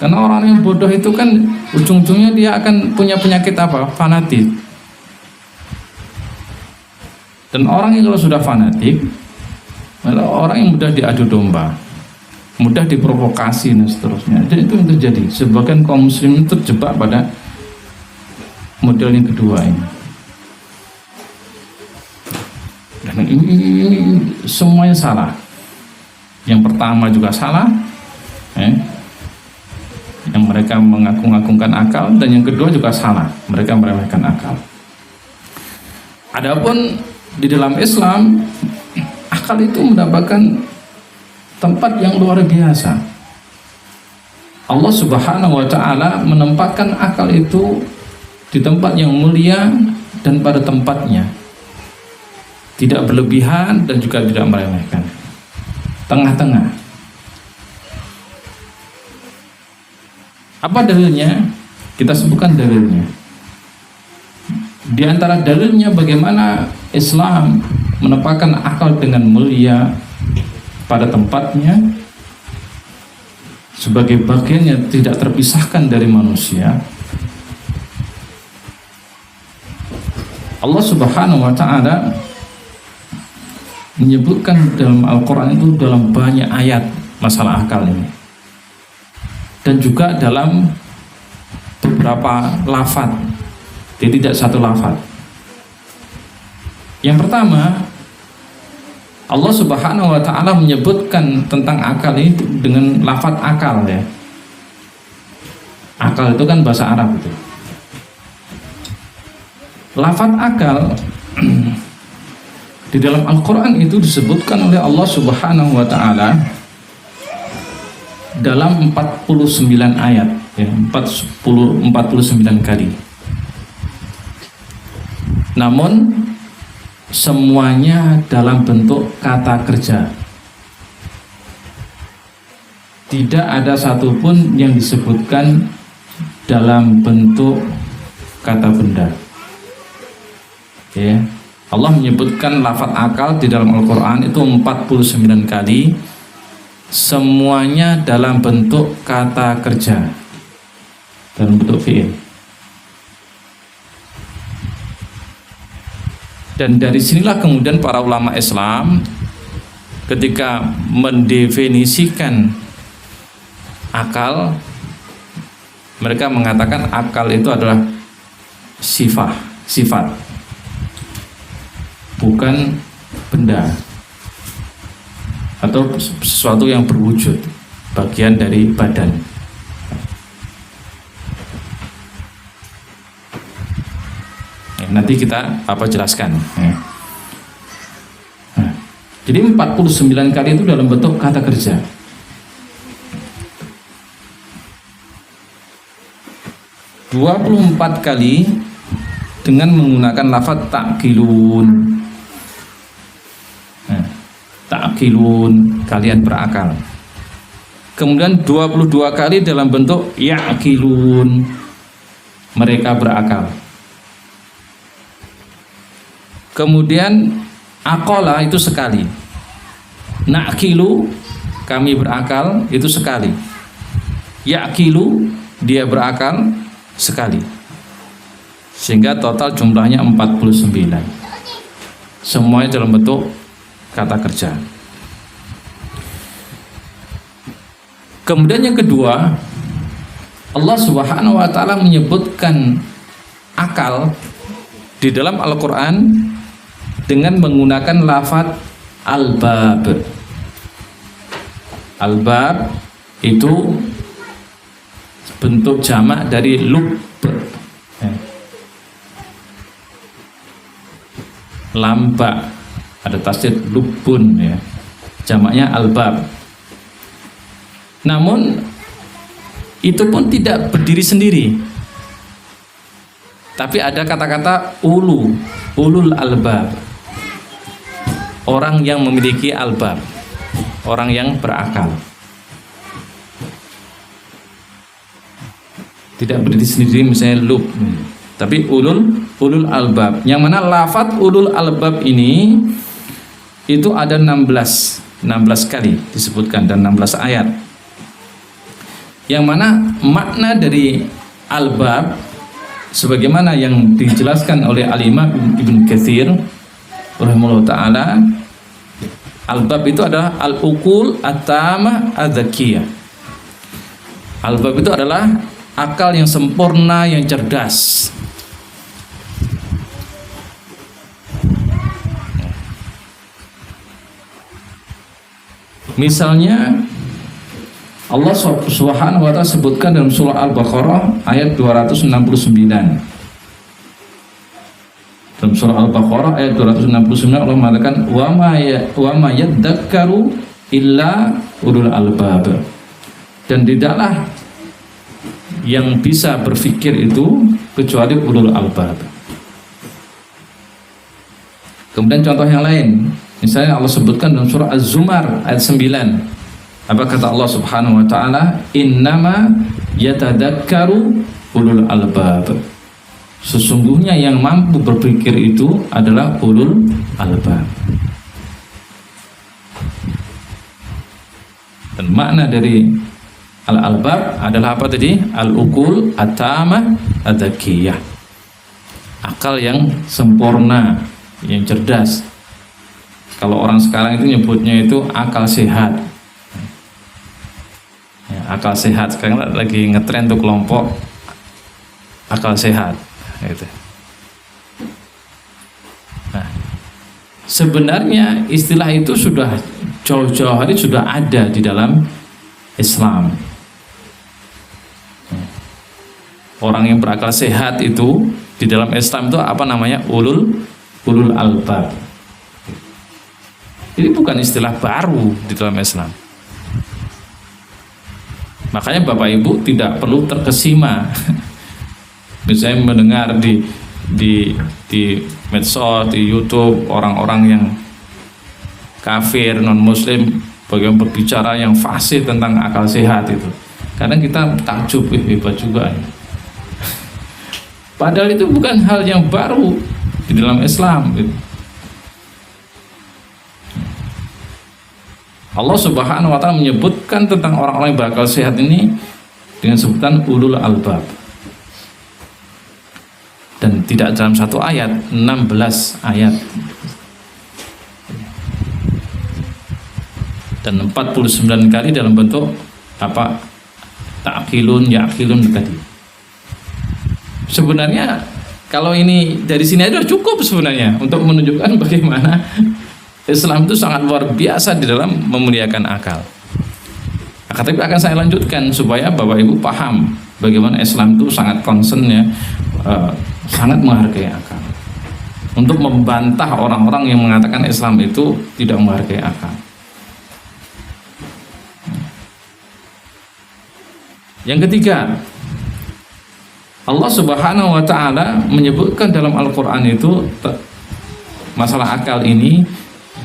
Karena orang yang bodoh itu kan ujung-ujungnya dia akan punya penyakit apa? Fanatik. Dan orang yang kalau sudah fanatik adalah orang yang mudah diadu domba, mudah diprovokasi dan seterusnya. Jadi itu yang terjadi. Sebagian kaum muslimin terjebak pada model yang kedua ini. Dan ini semuanya salah. Yang pertama juga salah, yang mereka mengagung-agungkan akal, dan yang kedua juga salah, mereka meremehkan akal. Adapun di dalam Islam, akal itu mendapatkan tempat yang luar biasa. Allah Subhanahu wa Ta'ala menempatkan akal itu di tempat yang mulia dan pada tempatnya, tidak berlebihan dan juga tidak meremehkan, tengah-tengah. Apa dalilnya? Kita sebutkan dalilnya. Di antara dalilnya bagaimana Islam menempatkan akal dengan mulia pada tempatnya sebagai bagian yang tidak terpisahkan dari manusia. Allah Subhanahu wa Ta'ala menyebutkan dalam Al-Quran itu dalam banyak ayat masalah akal ini, dan juga dalam beberapa lafaz, jadi tidak satu lafaz. Yang pertama, Allah Subhanahu wa Ta'ala menyebutkan tentang akal ini dengan lafaz akal, ya. Akal itu kan bahasa Arab itu. Lafaz akal di dalam Al-Quran itu disebutkan oleh Allah Subhanahu wa Ta'ala dalam 49 ayat, ya, 49 kali. Namun semuanya dalam bentuk kata kerja. Tidak ada satupun yang disebutkan dalam bentuk kata benda. Ya. Allah menyebutkan lafaz akal di dalam Al-Quran itu 49 kali, semuanya dalam bentuk kata kerja, dalam bentuk fi'il. Dan dari sinilah kemudian para ulama Islam ketika mendefinisikan akal, mereka mengatakan akal itu adalah sifat, bukan benda atau sesuatu yang berwujud, bagian dari badan. Nanti kita jelaskan. Nah, jadi 49 kali itu dalam bentuk kata kerja. (24 kali dengan menggunakan lafaz ta'qilun. Ta'qilun, kalian berakal. Kemudian 22 kali dalam bentuk ya'qilun, mereka berakal. Kemudian aqala itu sekali. Na'qilu, kami berakal, itu sekali. Ya'qilu, dia berakal, sekali. Sehingga total jumlahnya 49. Semuanya dalam bentuk kata kerja. Kemudian yang kedua, Allah Subhanahu wa Ta'ala menyebutkan akal di dalam Al-Quran dengan menggunakan lafaz albab. Albab itu bentuk jamak dari lub. Lamba, ada tasdid lubun, ya, jamaknya albab. Namun itu pun tidak berdiri sendiri, tapi ada kata-kata ulul albab, orang yang memiliki albab, orang yang berakal. Tidak berdiri sendiri misalnya lub. Tapi ulul albab. Yang mana lafadz ulul albab ini itu ada 16 kali disebutkan dan 16 ayat. Yang mana makna dari albab sebagaimana yang dijelaskan oleh Al-Imam Ibnu Katsir rahimahullah taala, albab itu adalah al-uqul at-tamah adz-dzakiyah. Albab itu adalah akal yang sempurna, yang cerdas. Misalnya Allah Subhanahu wa taala sebutkan dalam surah Al-Baqarah ayat 269. Dalam surah Al-Baqarah ayat 269 Allah mengatakan wa ma yadzakkaru illa ulul albab. Dan tidaklah yang bisa berfikir itu kecuali ulul albab. Kemudian contoh yang lain, misalnya Allah sebutkan dalam surah Az-Zumar ayat 9. Apa kata Allah Subhanahu wa taala? Innama yatadakkaru ulul albab. Sesungguhnya yang mampu berpikir itu adalah ulul albab. Dan makna dari al-albab adalah apa tadi? Al-uqul at-tamah adz-dzakiyah. Akal yang sempurna, yang cerdas. Kalau orang sekarang itu nyebutnya itu akal sehat. Ya, akal sehat sekarang lagi ngetren tuh kelompok akal sehat gitu. Nah, sebenarnya istilah itu sudah jauh-jauh hari sudah ada di dalam Islam. Orang yang berakal sehat itu di dalam Islam itu apa namanya? Ulul albab. Ini bukan istilah baru di dalam Islam. Makanya Bapak Ibu tidak perlu terkesima misalnya mendengar di medsos, di YouTube orang-orang yang kafir, non muslim bagaimana berbicara yang fasih tentang akal sehat itu. Kadang kita takjub, hebat juga ya. Padahal itu bukan hal yang baru di dalam Islam gitu. Allah Subhanahu wa taala menyebutkan tentang orang-orang yang berakal sehat ini dengan sebutan ulul albab. Dan tidak dalam satu ayat, 16 ayat. Dan 49 kali dalam bentuk apa? Ta'qilun, ya'qilun tadi. Sebenarnya kalau ini dari sini aja cukup sebenarnya untuk menunjukkan bagaimana Islam itu sangat luar biasa di dalam memuliakan akal. Tapi akan saya lanjutkan supaya Bapak Ibu paham bagaimana Islam itu sangat concern ya, sangat menghargai akal. Untuk membantah orang-orang yang mengatakan Islam itu tidak menghargai akal. Yang ketiga, Allah Subhanahu wa taala menyebutkan dalam Al-Qur'an itu masalah akal ini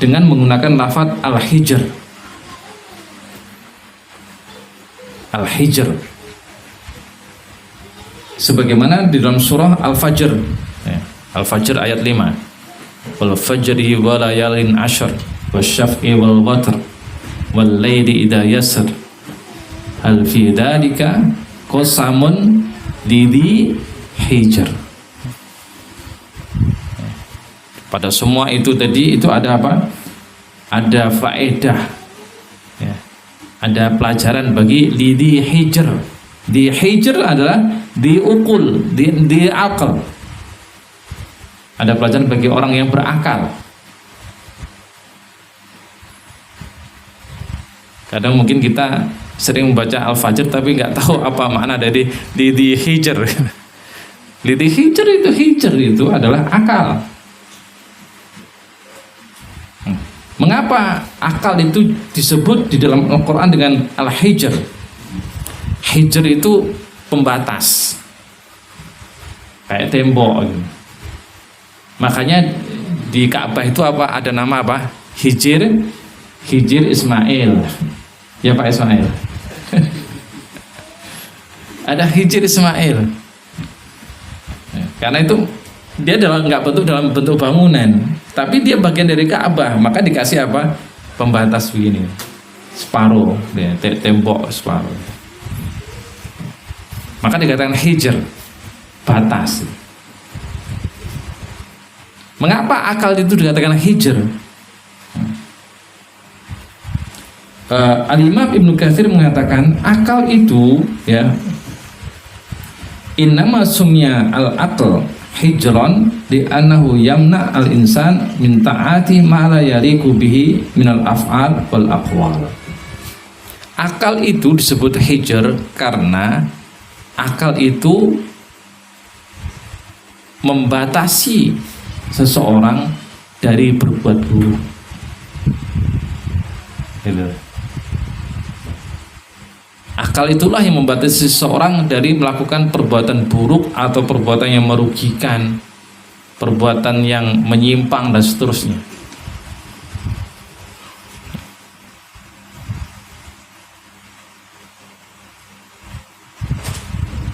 dengan menggunakan lafaz al-hijr. Al-hijr. Sebagaimana di dalam surah Al-Fajr. Al-Fajr ayat 5. Wal fajri wa layalin ashr wasyaf'i wal watr wal laili idza yasr hal fi dzalika qasamun lidhi hijr. Pada semua itu tadi itu ada apa? Ada faedah, ya. Ada pelajaran bagi lidhi hijr. Di hijr adalah di ukul, di akal. Ada pelajaran bagi orang yang berakal. Kadang mungkin kita sering membaca Al-Fajr tapi nggak tahu apa makna dari lidhi hijr. Lidhi hijr itu adalah akal. Mengapa akal itu disebut di dalam Al-Quran dengan al-hijr? Hijr itu pembatas, kayak tembok gitu. Makanya di Ka'bah itu apa? Ada nama apa? Hijr Ismail. Ya Pak Ismail. ada Hijr Ismail. Karena itu dia nggak bentuk dalam bentuk bangunan, tapi dia bagian dari Ka'bah, maka dikasih apa? Pembatas begini, separuh, tembok separuh. Maka dikatakan Hijr, batas. Mengapa akal itu dikatakan Hijr? Al-Imam Ibnu Katsir mengatakan akal itu ya innama sumya al-aql hijran di annahu yamna al-insan min ta'ati ma la yaliqu bihi min al-af'al wal aqwal. Akal itu disebut hijr karena akal itu membatasi seseorang dari berbuat buruk. Gitu. Akal itulah yang membatasi seseorang dari melakukan perbuatan buruk atau perbuatan yang merugikan, perbuatan yang menyimpang dan seterusnya.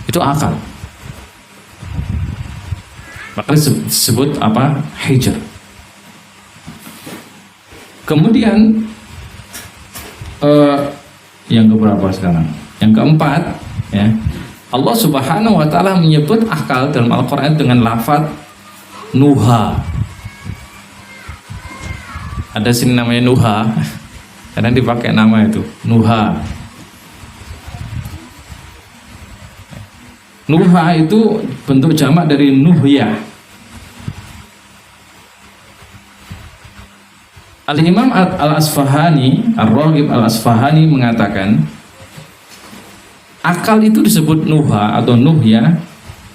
Itu akal. Maka disebut apa? Hijr. Kemudian yang keberapa sekarang? Yang keempat, ya. Allah Subhanahu wa taala menyebut akal dalam Al-Qur'an dengan lafaz nuha. Ada sini namanya nuha. Kadang dipakai nama itu, nuha. Nuha itu bentuk jamak dari nuhya. Al-Imam Al-Asfahani, Ar-Raghib Al-Asfahani mengatakan akal itu disebut nuha atau nuhya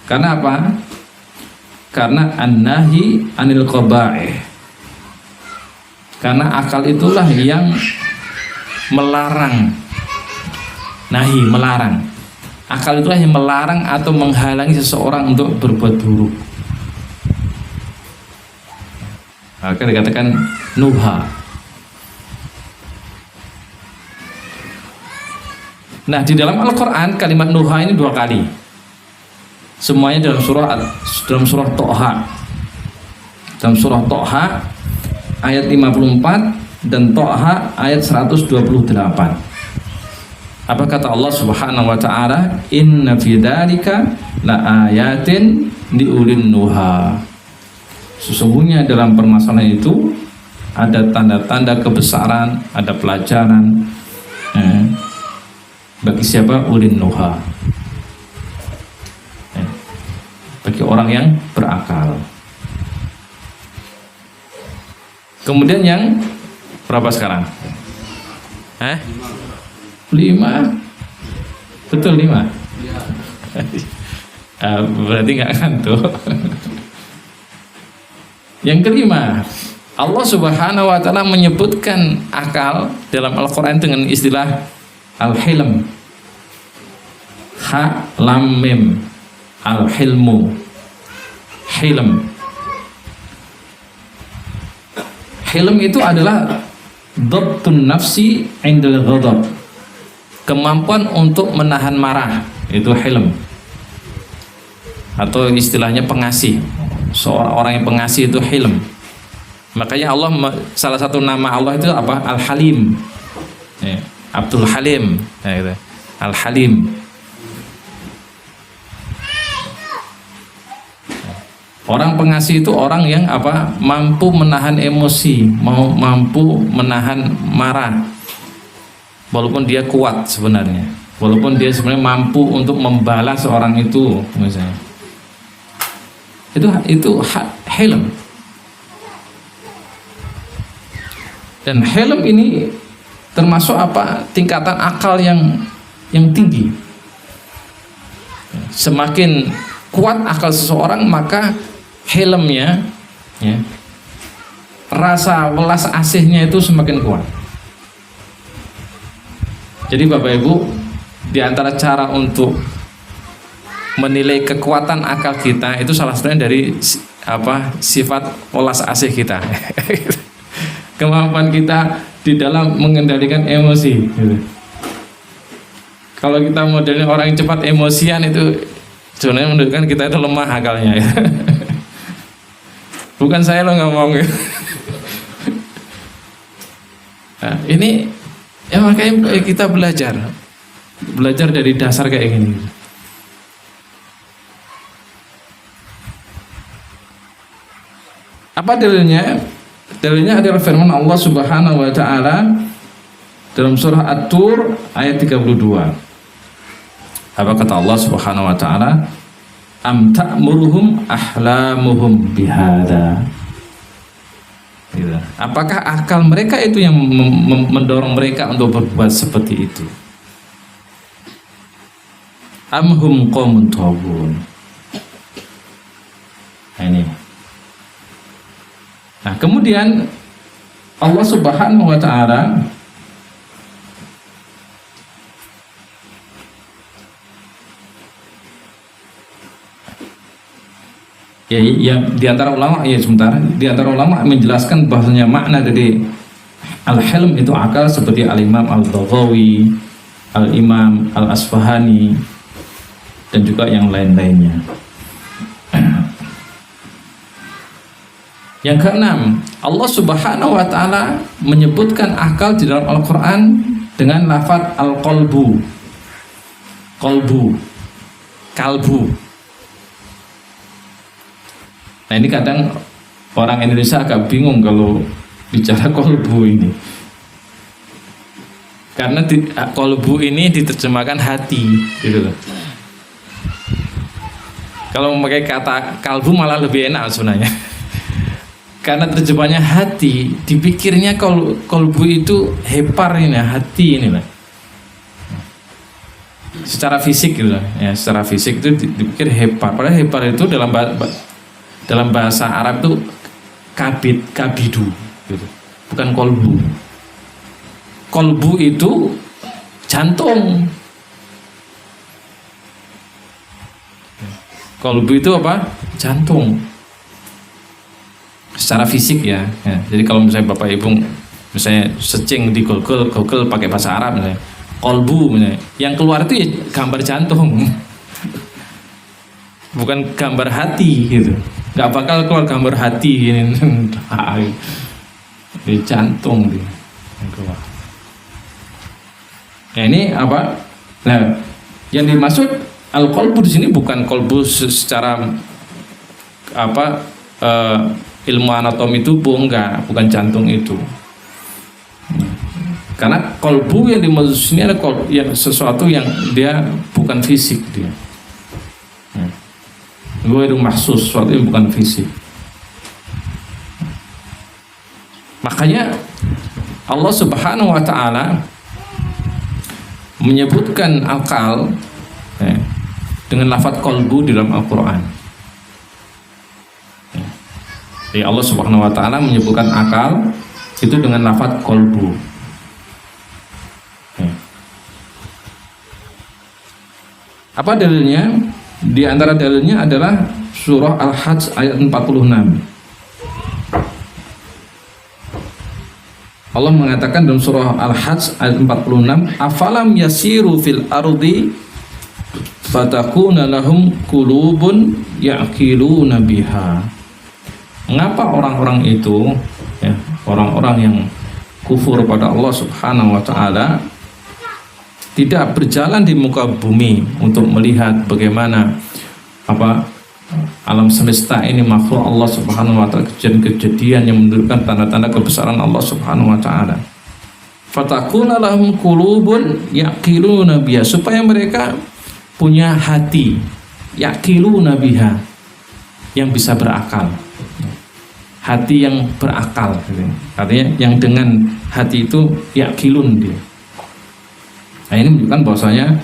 karena apa? Karena an-nahi anil qaba'ih. Karena akal itulah yang melarang. Nahi, melarang. Akal itulah yang melarang atau menghalangi seseorang untuk berbuat buruk. Maka dikatakan nuha. Nah, di dalam Al-Qur'an kalimat nuha ini 2 kali. Semuanya dalam surah Thaha. Dalam surah Thaha ayat 54 dan Thaha ayat 128. Apa kata Allah Subhanahu wa taala? Inna fi dzalika laayatin liulin nuha. Sesungguhnya dalam permasalahan itu ada tanda-tanda kebesaran, ada pelajaran bagi siapa? Ulin nuha, bagi orang yang berakal. Kemudian yang berapa sekarang? 5? Betul 5? Berarti nggak ngantuk. Yang kelima, Allah Subhanahu wa taala menyebutkan akal dalam Al-Qur'an dengan istilah al-hilm. Ha lam mim, al-hilmu. Hilm. Hilm itu adalah dhabtun nafsi 'indal ghadab. Kemampuan untuk menahan marah, itu hilm. Atau istilahnya pengasih. Seorang orang yang pengasih itu hilm. Makanya Allah, salah satu nama Allah itu apa? Al-Halim. Abdul Halim. Gitu. Al-Halim. Orang pengasih itu orang yang apa? Mampu menahan emosi, mampu menahan marah. Walaupun dia kuat sebenarnya. Walaupun dia sebenarnya mampu untuk membalas orang itu, misalnya. Itu hilm. Dan hilm ini termasuk apa? Tingkatan akal yang tinggi. Semakin kuat akal seseorang, maka hilmnya, ya, rasa welas asihnya itu semakin kuat. Jadi Bapak Ibu, di antara cara untuk menilai kekuatan akal kita itu salah satunya dari apa? Sifat welas asih kita. Kemampuan kita di dalam mengendalikan emosi. Kalau kita modelnya orang yang cepat emosian itu sebenarnya menunjukkan kita itu lemah akalnya ya. Bukan saya lo ngomong ya. Nah, ini ya makanya kita belajar dari dasar kayak gini. Apa dalilnya? Dalilnya adalah firman Allah Subhanahu wa taala dalam surah At-Tur ayat 32. Apa kata Allah Subhanahu wa taala? Am ta'muruhum ahlamuhum bihada. Gitu. Apakah akal mereka itu yang mendorong mereka untuk berbuat seperti itu? Am hum qaumun taghun. Nah, ini. Nah, kemudian Allah Subhanahu wa taala ya, yang di antara ulama menjelaskan bahwasanya makna dari al-hilm itu akal seperti al-Imam Al-Baghawi, al-Imam Al-Asfahani dan juga yang lain-lainnya. Yang keenam, Allah Subhanahu wa taala menyebutkan akal di dalam Al-Qur'an dengan lafaz al-qalbu. Kalbu. Nah, ini kadang orang Indonesia agak bingung kalau bicara kolbu ini. Karena kolbu ini diterjemahkan hati gitu loh. Kalau memakai kata kalbu malah lebih enak sebenarnya. Karena terjemahnya hati, dipikirnya kolbu itu hepar ini, hati ini lah. Secara fisik gitu lah, ya secara fisik itu dipikir hepar. Padahal hepar itu dalam bahasa Arab itu kabidu, gitu. Bukan kolbu. Kolbu itu jantung. Kolbu itu apa? Jantung. Secara fisik ya. Jadi kalau misalnya Bapak Ibu misalnya searching di Google pakai bahasa Arab misalnya kolbu misalnya, yang keluar itu ya gambar jantung, bukan gambar hati gitu. Nggak bakal keluar gambar hati ini, di jantung dia yang keluar. Nah, ini apa? Nah, yang dimaksud al-qalbu di sini bukan kolbu secara apa? Ilmu anatomi tubuh, bukan jantung itu. Karena kolbu yang dimaksud sini ada yang sesuatu yang dia bukan fisik dia. Gue itu mahsus, sesuatu yang bukan fisik. Makanya Allah Subhanahu wa taala menyebutkan akal dengan lafaz kolbu di dalam Al-Qur'an. Jadi Allah Subhanahu wa taala menyebutkan akal itu dengan lafaz kolbu. Apa dalilnya? Di antara dalilnya adalah surah Al-Hajj ayat 46. Allah mengatakan dalam surah Al-Hajj ayat 46, afalam yasiru fil ardi fatakuna lahum qulubun ya'qiluna biha. Mengapa orang-orang itu, ya, orang-orang yang kufur pada Allah Subhanahu wa taala tidak berjalan di muka bumi untuk melihat bagaimana apa alam semesta ini makhluk Allah Subhanahu wa taala, kejadian-kejadian yang menunjukkan tanda-tanda kebesaran Allah Subhanahu wa taala. Fatakuna lahum qulubun yaqiluna biha, supaya mereka punya hati yaqiluna biha, yang bisa berakal. Hati yang berakal, artinya yang dengan hati itu yaqilun dia. Nah, ini menunjukkan bahwasanya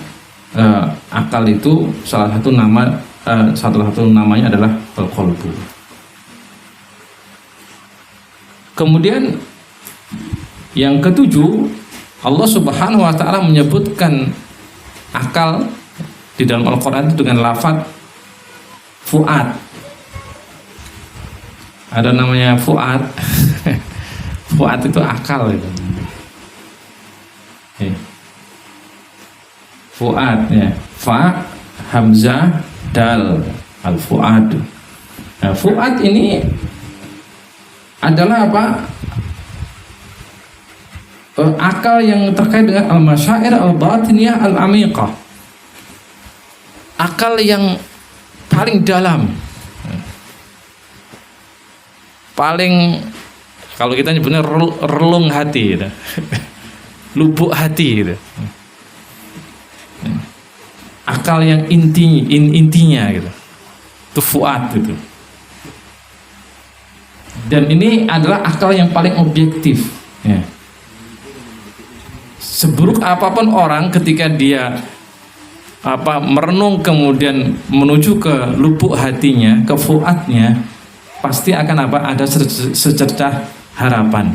akal itu salah satu namanya adalah al-qalbu. Kemudian yang ketujuh, Allah Subhanahu wa taala menyebutkan akal di dalam Al-Qur'an itu dengan lafaz fuad. Ada namanya fuad. Fuad itu akal itu. Fuad ya. Fa, hamzah, dal, al-fuad. Nah, fuad ini adalah apa? Akal yang terkait dengan al-masyair al-batiniyah al-amiqah. Akal yang paling dalam. Paling, kalau kita nyebutnya relung hati gitu. Lubuk hati gitu. Akal yang intinya gitu. Itu fuad gitu. Dan ini adalah akal yang paling objektif ya. Seburuk apapun orang ketika dia merenung kemudian menuju ke lubuk hatinya, ke fuadnya, pasti akan ada secercah harapan.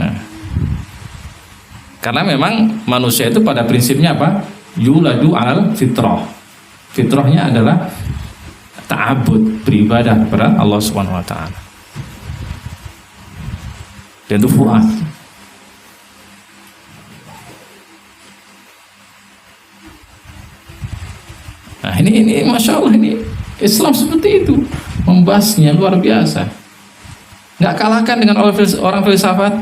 Nah, karena memang manusia itu pada prinsipnya apa? Yuladu alal fitrah. Fitrahnya adalah ta'abud, beribadah kepada Allah Subhanahu wa taala. Dan itu fuad. Nah, ini Masya Allah, ini Islam seperti itu, membahasnya luar biasa. Nggak kalahkan dengan orang filsafat.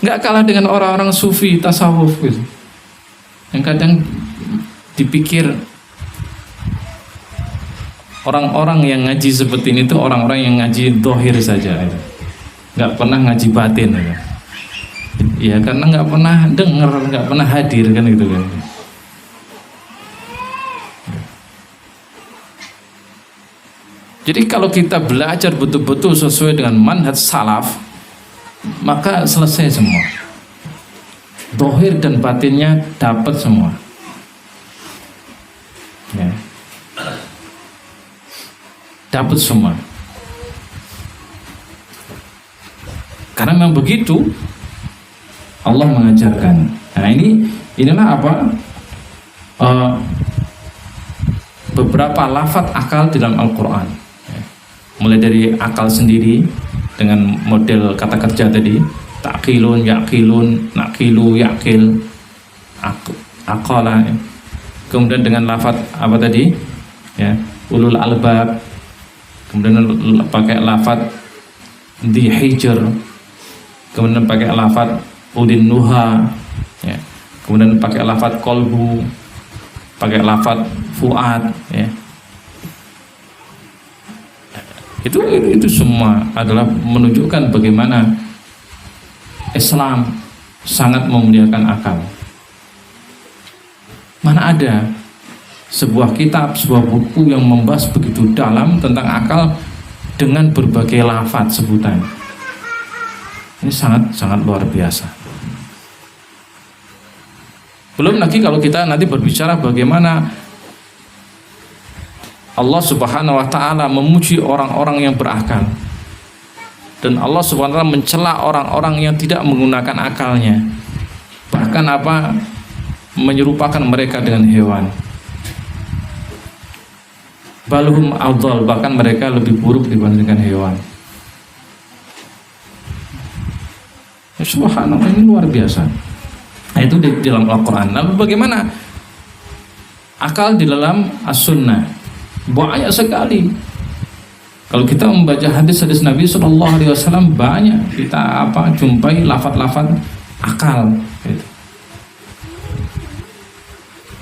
Nggak kalah dengan orang-orang sufi, tasawuf gitu. Yang kadang dipikir orang-orang yang ngaji seperti ini tuh orang-orang yang ngaji dohir saja gitu. Nggak pernah ngaji batin gitu. Ya karena nggak pernah dengar, nggak pernah hadir kan gitu kan. Jadi kalau kita belajar betul-betul sesuai dengan manhaj salaf, maka selesai semua. Dohir dan batinnya dapat semua. Ya. Dapat semua. Karena memang begitu Allah mengajarkan. Nah inilah apa? Beberapa lafaz akal di dalam Al-Quran. Mulai dari akal sendiri dengan model kata kerja tadi, ta'qilun, ya'qilun, naqilu, ya'qil, aqala. Kemudian dengan lafaz apa tadi? Ya, ulul albab. Kemudian pakai lafaz di hijr. Kemudian pakai lafaz udin nuha. Ya. Kemudian pakai lafaz kolbu, pakai lafaz fuad. Ya. Itu semua adalah menunjukkan bagaimana Islam sangat memuliakan akal. Mana ada sebuah kitab, sebuah buku yang membahas begitu dalam tentang akal dengan berbagai lafaz sebutan. Ini sangat luar biasa. Belum lagi kalau kita nanti berbicara bagaimana Allah Subhanahu wa taala memuji orang-orang yang berakal. Dan Allah Subhanahu wa taala mencela orang-orang yang tidak menggunakan akalnya. Bahkan menyerupakan mereka dengan hewan. Balhum adhal, bahkan mereka lebih buruk dibandingkan hewan. Subhanallah, ini luar biasa. Nah, itu di dalam Al-Quran. Lalu bagaimana akal di dalam As-Sunnah? Banyak sekali. Kalau kita membaca hadis-hadis Nabi SAW, banyak kita jumpai lafaz-lafaz akal gitu,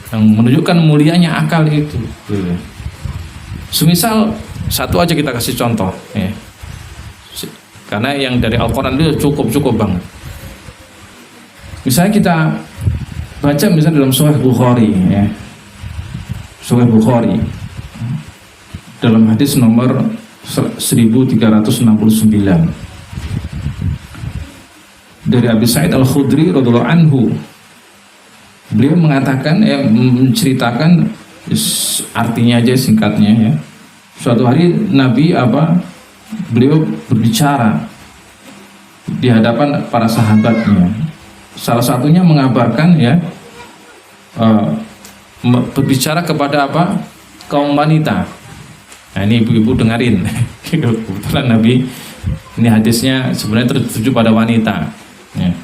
yang menunjukkan mulianya akal itu gitu. Semisal satu aja kita kasih contoh ya. Karena yang dari Al-Quran itu cukup banget. Misalnya kita baca misalnya dalam Sahih Bukhari ya. Sahih Bukhari dalam hadis nomor 1369 dari Abi Sa'id Al-Khudri radhiyallahu anhu, beliau mengatakan menceritakan artinya aja singkatnya ya. Suatu hari Nabi beliau berbicara di hadapan para sahabatnya. Salah satunya mengabarkan ya berbicara kepada kaum wanita. Nah ini ibu-ibu dengerin. Kebetulan Nabi ini hadisnya sebenarnya tertuju pada wanita ya.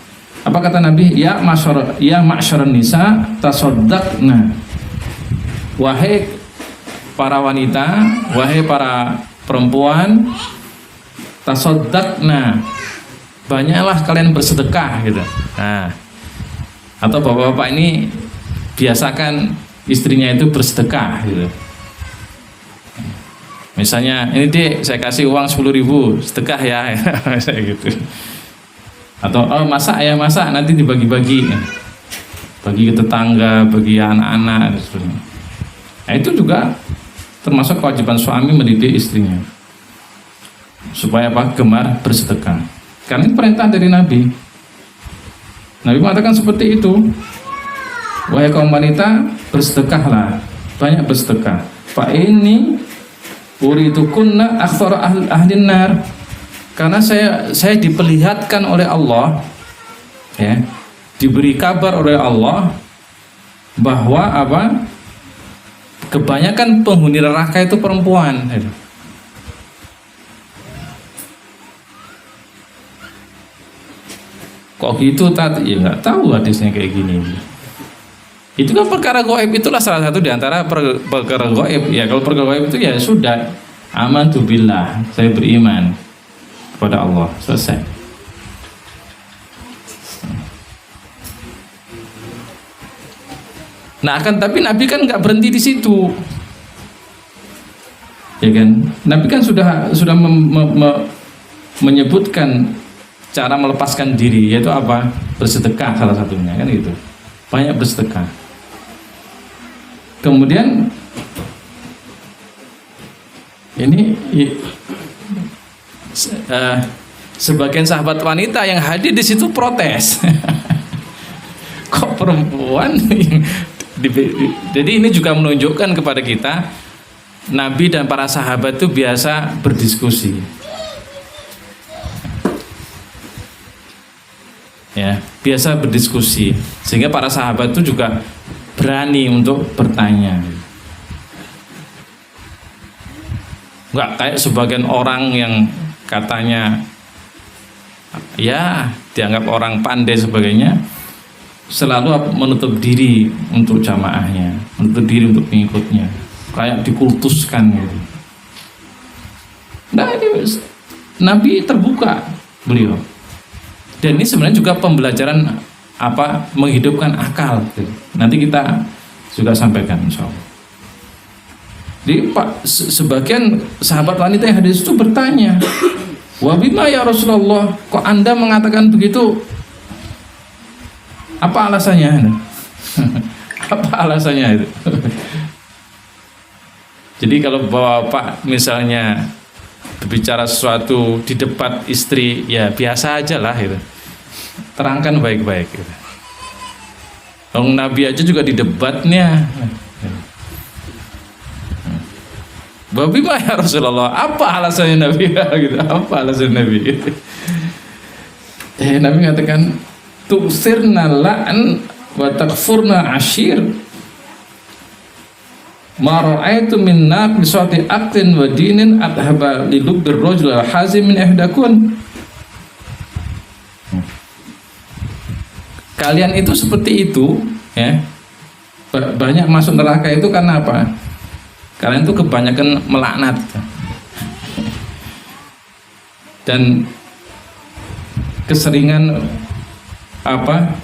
Apa kata Nabi? Ya ma'syaran nisa tasaddaqna. Wahai para wanita, wahai para perempuan, tasaddaqna. Banyaklah kalian bersedekah gitu. Nah, atau bapak-bapak ini biasakan istrinya itu bersedekah gitu. Misalnya, ini Dek, saya kasih uang 10.000, sedekah ya, saya gitu. Atau masak ya, masak nanti dibagi-bagi, bagi ke tetangga, bagi anak-anak. Nah, itu juga termasuk kewajiban suami mendidik istrinya supaya apa? Gemar bersedekah. Karena ini perintah dari Nabi. Nabi mengatakan seperti itu. Wahai kaum wanita, bersedekahlah, banyak bersedekah. Fa ini uridukunna aktsara ahlin nar. Karena saya diperlihatkan oleh Allah, ya, diberi kabar oleh Allah bahwa apa? Kebanyakan penghuni neraka itu perempuan. Kok gitu tadi? Ya nggak tahu hadisnya kayak gini. Itu kan perkara gaib, itulah salah satu diantara perkara gaib. Ya kalau perkara gaib itu ya sudah, amantu billah, saya beriman kepada Allah, selesai. Nah tapi Nabi kan nggak berhenti di situ, ya kan? Nabi kan sudah menyebutkan cara melepaskan diri, yaitu apa? Bersedekah salah satunya, kan gitu. Banyak bersedekah. Kemudian ini sebagian sahabat wanita yang hadir di situ protes. Kok perempuan? Jadi ini juga menunjukkan kepada kita Nabi dan para sahabat itu biasa berdiskusi. Ya, biasa berdiskusi sehingga para sahabat itu juga berani untuk bertanya. Enggak kayak sebagian orang yang katanya ya dianggap orang pandai sebagainya, selalu menutup diri untuk jamaahnya, menutup diri untuk pengikutnya, kayak dikultuskan gitu. Nah ini Nabi terbuka beliau, dan ini sebenarnya juga pembelajaran apa, menghidupkan akal gitu. Nanti kita juga sampaikan insya Allah. Jadi sebagian sahabat wanita yang hadir itu bertanya, wa bima ya Rasulullah, kok Anda mengatakan begitu? Apa alasannya? Apa alasannya itu? Jadi kalau bapak misalnya berbicara sesuatu di debat istri, ya biasa aja lah itu. Terangkan baik-baik gitu. Nabi aja juga di debatnya. Babi mah ya Rasulullah, apa alasannya Nabi? Gitu. Apa alasan Nabi? Nabi mengatakan, tuksirna la'an wa takfurna ashir. Ma ra'aitu min naqisati aqlin wa dinin adhaba lilubbir rajul hazim min ihdakun. Kalian itu seperti itu, ya. Banyak masuk neraka itu karena apa? Kalian itu kebanyakan melaknat dan keseringan apa,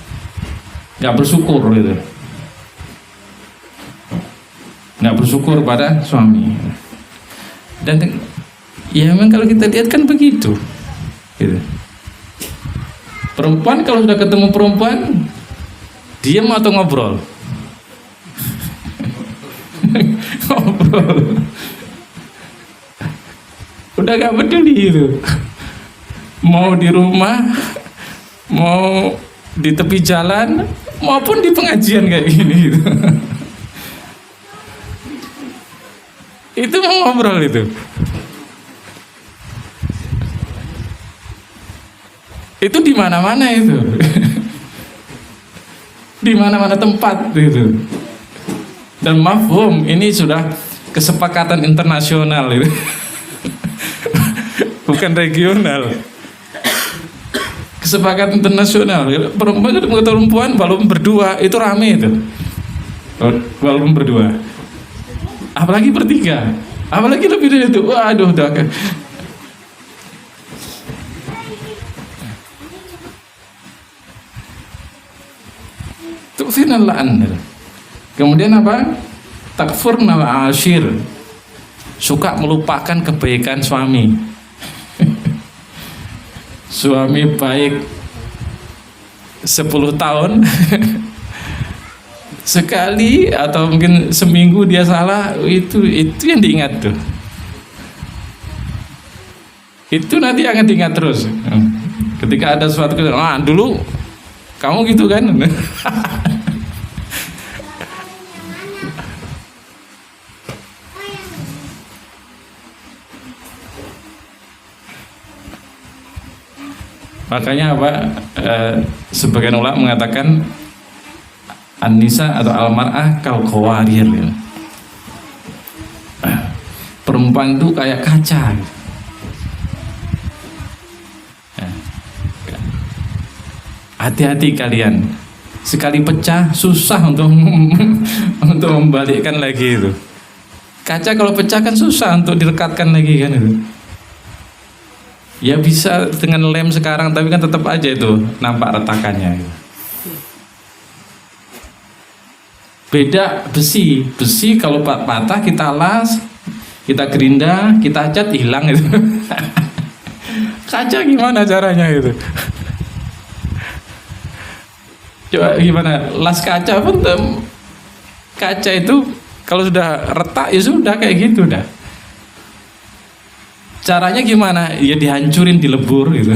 nggak bersyukur gitu, nggak bersyukur pada suami. Dan ya memang kalau kita lihat kan begitu gitu. Perempuan kalau sudah ketemu perempuan, diam atau ngobrol? Ngobrol. Udah gak peduli itu. Mau di rumah, mau di tepi jalan, maupun di pengajian kayak gini gitu. Itu mau ngobrol itu. Itu di mana-mana itu. Di mana-mana tempat itu. Dan mafhum ini sudah kesepakatan internasional itu. Bukan regional. kesepakatan internasional. Perempuan walaupun berdua itu rame itu, walaupun berdua, apalagi bertiga, apalagi lebih dari itu, waduh udah kan. Tu'final la'an. Kemudian apa? Takfurnal ashir, suka melupakan kebaikan suami. Suami baik 10 tahun sekali atau mungkin seminggu dia salah, itu yang diingat tuh. Itu nanti akan diingat terus. Ketika ada suatu dulu kamu gitu kan. Makanya apa? Sebagian ulama mengatakan an-nisa atau al-mar'ah kal qawarir. Perempuan itu kayak kaca. Hati-hati kalian. Sekali pecah susah untuk untuk membalikkan lagi itu. Kaca kalau pecah kan susah untuk direkatkan lagi kan itu. Ya bisa dengan lem sekarang, tapi kan tetap aja itu nampak retakannya. Beda besi kalau patah kita las, kita gerinda, kita cat, hilang itu. Kaca gimana caranya itu? Coba gimana? Las kaca pun kaca itu kalau sudah retak ya sudah kayak gitu dah. Caranya gimana? Ya dihancurin, dilebur gitu.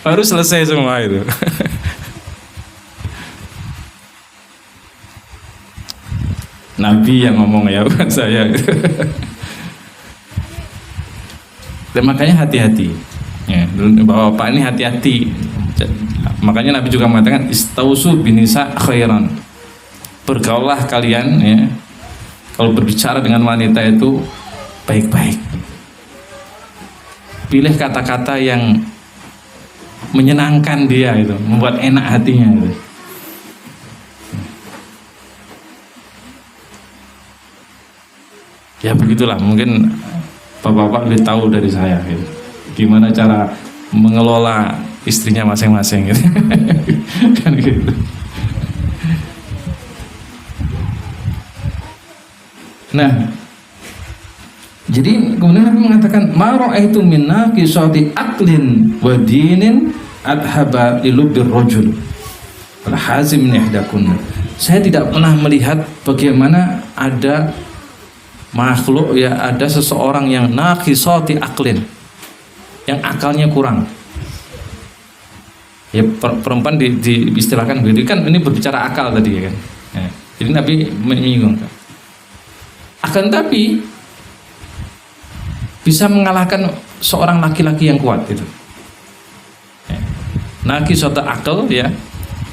Baru selesai semua itu. Nabi yang ngomong ya, bukan saya. Dan makanya hati-hati. Ya, Bapak ini hati-hati. Makanya Nabi juga mengatakan istausu binisa khairan. Bergaulah kalian ya. Kalau berbicara dengan wanita itu baik-baik. Pilih kata-kata yang menyenangkan dia itu, membuat enak hatinya itu. Ya begitulah, mungkin bapak-bapak lebih tahu dari saya gitu. Gimana cara mengelola istrinya masing-masing gitu. Kan gitu. Nah, jadi kemudian Nabi mengatakan ma ra'aitu min naqisati aqlin wa dinin adhaba lilubbir rajul al hazim min ihdakunna. Saya tidak pernah melihat bagaimana ada makhluk ya, ada seseorang yang naqisati aqlin, yang akalnya kurang. Ya perempuan diistilahkan begitu kan, ini berbicara akal tadi ya kan. Ya, jadi Nabi menyinggung. Akan tapi bisa mengalahkan seorang laki-laki yang kuat itu. Naqisatu akal ya,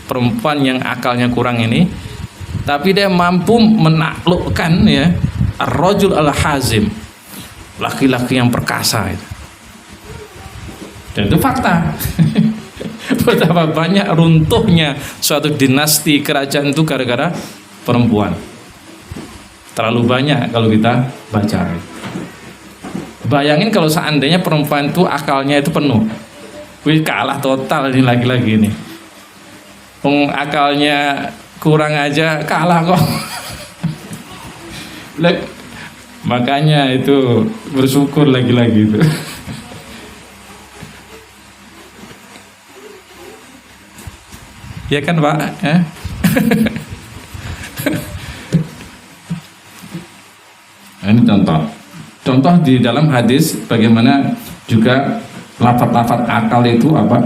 perempuan yang akalnya kurang ini, tapi dia mampu menaklukkan ya ar-rajul al-hazim, laki-laki yang perkasa itu. Dan itu fakta. Betapa banyak runtuhnya suatu dinasti kerajaan itu gara-gara perempuan. Terlalu banyak kalau kita baca. Bayangin kalau seandainya perempuan itu akalnya itu penuh, wih kalah total ini laki-laki ini. Akalnya kurang aja kalah kok. Makanya itu bersyukur lagi-lagi itu. Ya kan Pak? Ini contoh di dalam hadis bagaimana juga lafaz-lafaz akal itu apa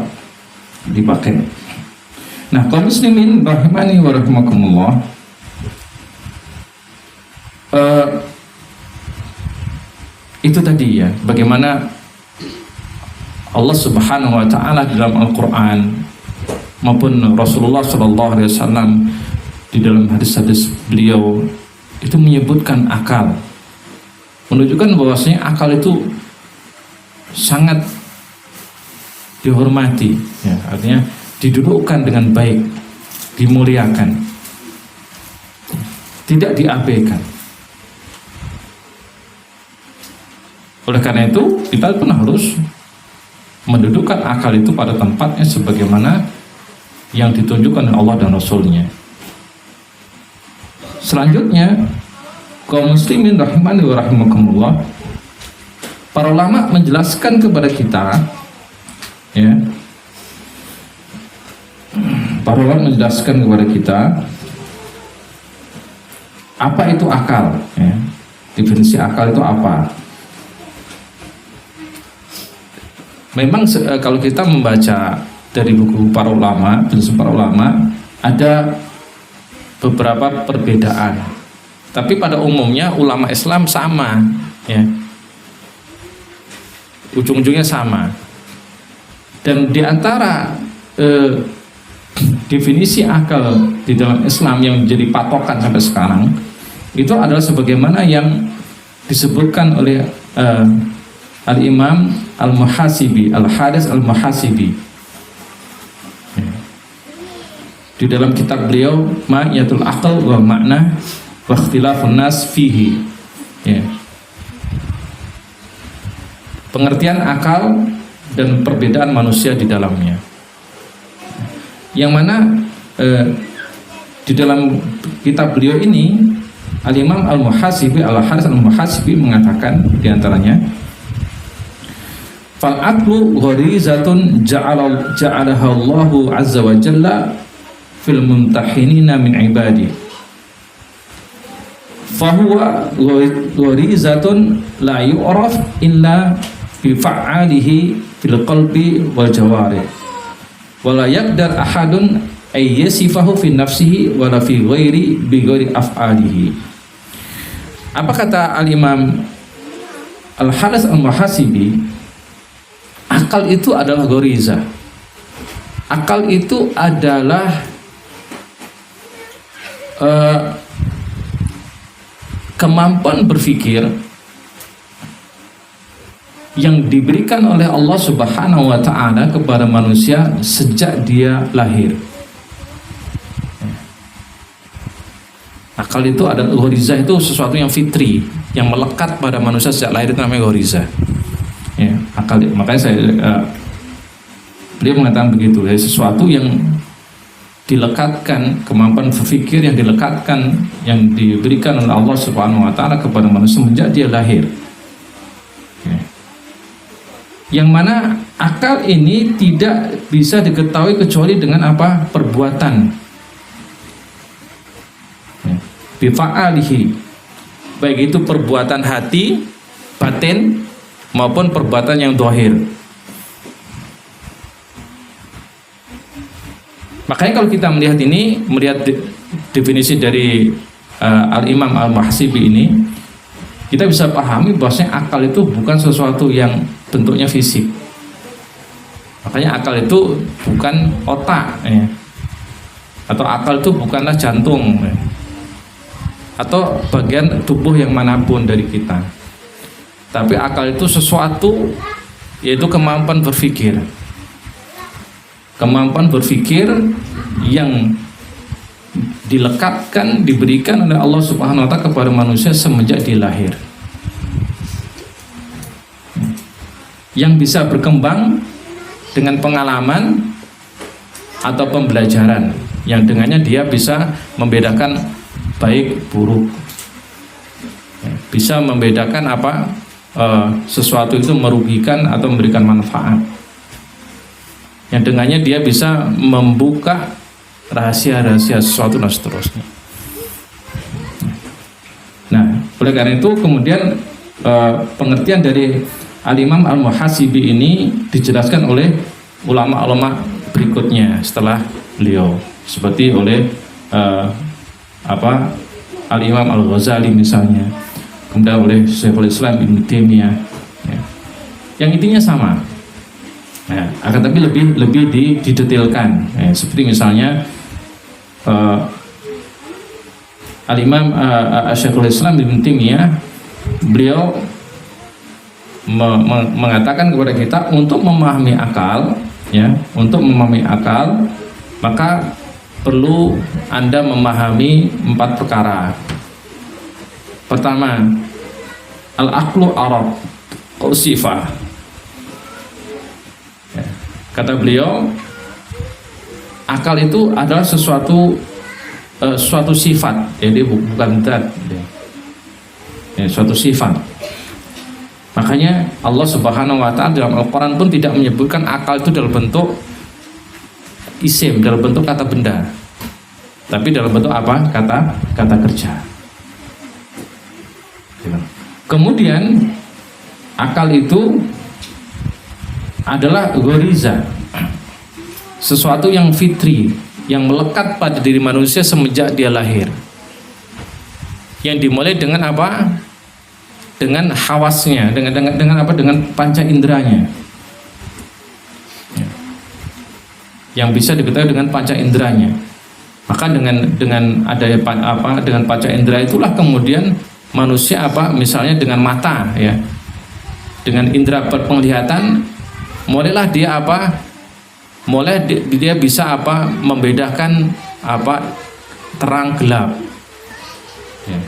dipakai. Nah, kaum muslimin rahimani wa rahimakumullah, itu tadi ya, bagaimana Allah Subhanahu wa taala di dalam Al-Qur'an maupun Rasulullah sallallahu alaihi wasallam di dalam hadis-hadis beliau itu menyebutkan akal, menunjukkan bahwasanya akal itu sangat dihormati, ya, artinya didudukkan dengan baik, dimuliakan, tidak diabaikan. Oleh karena itu kita pun harus mendudukkan akal itu pada tempatnya sebagaimana yang ditunjukkan oleh Allah dan Rasul-Nya. Selanjutnya, kaum muslimin rahimani wa rahimakumullah, para ulama menjelaskan kepada kita, ya, para ulama menjelaskan kepada kita apa itu akal, ya. Definisi akal itu apa? Memang kalau kita membaca dari buku para ulama, penjelasan para ulama, ada beberapa perbedaan. Tapi pada umumnya ulama Islam sama, ya. Ujung-ujungnya sama. Dan di antara definisi akal di dalam Islam yang menjadi patokan sampai sekarang itu adalah sebagaimana yang disebutkan oleh Al-Imam Al-Muhasibi, Al-Hadis Al-Muhasibi, di dalam kitab beliau Ma'iyatul Aql wa Ma'na wa Ikhtilafun Nas Fihi, ya. Pengertian akal dan perbedaan manusia di dalamnya, yang mana di dalam kitab beliau ini Al-Imam Al-Muhasibi, Al-Hadis Al-Muhasibi mengatakan diantaranya, fal aqlu gharizatun ja'alaha Allahu azza wa jalla fil mumtahinina min ibadi, fahuwa gharizatun la yu'raf illa bi fa'alihi fil qalbi wal jawarih, wala yaqdar ahadun ay yasifahu fi nafsihi wala fi ghairi bi ghairi af'alihi. Apa kata Al-Imam Al-Hadis Al-Muhasibi? Akal itu adalah goriza. Akal itu adalah kemampuan berpikir yang diberikan oleh Allah Subhanahu wa Ta'ala kepada manusia sejak dia lahir. Akal itu adalah goriza, itu sesuatu yang fitri, yang melekat pada manusia sejak lahir, itu namanya goriza. Ya, akal, makanya beliau mengatakan begitu, ya, sesuatu yang dilekatkan, kemampuan berpikir yang dilekatkan, yang diberikan oleh Allah Subhanahu wa Ta'ala kepada manusia sejak dia lahir, ya. Yang mana akal ini tidak bisa diketahui kecuali dengan apa? Perbuatan, ya. Bifa'alihi, baik itu perbuatan hati, batin, maupun perbuatan yang zahir. Makanya kalau kita melihat ini, melihat definisi dari Al-Imam Al-Muhasibi ini, kita bisa pahami bahwasanya akal itu bukan sesuatu yang bentuknya fisik. Makanya akal itu bukan otak, ya. Atau akal itu bukanlah jantung, ya. Atau bagian tubuh yang manapun dari kita. Tapi akal itu sesuatu, yaitu kemampuan berpikir. Kemampuan berpikir yang dilekatkan, diberikan oleh Allah Subhanahu wa Ta'ala kepada manusia semenjak dilahir, yang bisa berkembang dengan pengalaman atau pembelajaran, yang dengannya dia bisa membedakan baik buruk, bisa membedakan apa sesuatu itu merugikan atau memberikan manfaat, yang dengannya dia bisa membuka rahasia-rahasia sesuatu dan seterusnya. Nah, oleh karena itu kemudian pengertian dari Al-Imam Al-Muhasibi ini dijelaskan oleh ulama-ulama berikutnya setelah beliau, seperti oleh Al-Imam Al-Ghazali misalnya, kemudian oleh Syekhul Islam Ibnu Taimiyah, ya, yang intinya sama, ya, akan tapi lebih didetailkan, ya, seperti misalnya Al-Imam Syekhul Islam Ibnu Taimiyah, beliau mengatakan kepada kita untuk memahami akal ya, untuk memahami akal maka perlu Anda memahami 4 perkara. Pertama, al-aqlu arad sifah. Ya, kata beliau, akal itu adalah suatu sifat, jadi bukan zat, ya, suatu sifat. Makanya Allah Subhanahu wa Ta'ala dalam Al-Quran pun tidak menyebutkan akal itu dalam bentuk isim, dalam bentuk kata benda, tapi dalam bentuk apa? Kata kerja. Kemudian akal itu adalah ghoriza, sesuatu yang fitri, yang melekat pada diri manusia semenjak dia lahir, yang dimulai dengan apa? Dengan hawasnya, dengan apa? Dengan panca inderanya, yang bisa diketahui dengan panca inderanya. Maka dengan adanya dengan panca indera itulah kemudian manusia misalnya dengan mata, ya, dengan indera penglihatan, mulailah dia mulai dia bisa membedakan terang gelap, ya.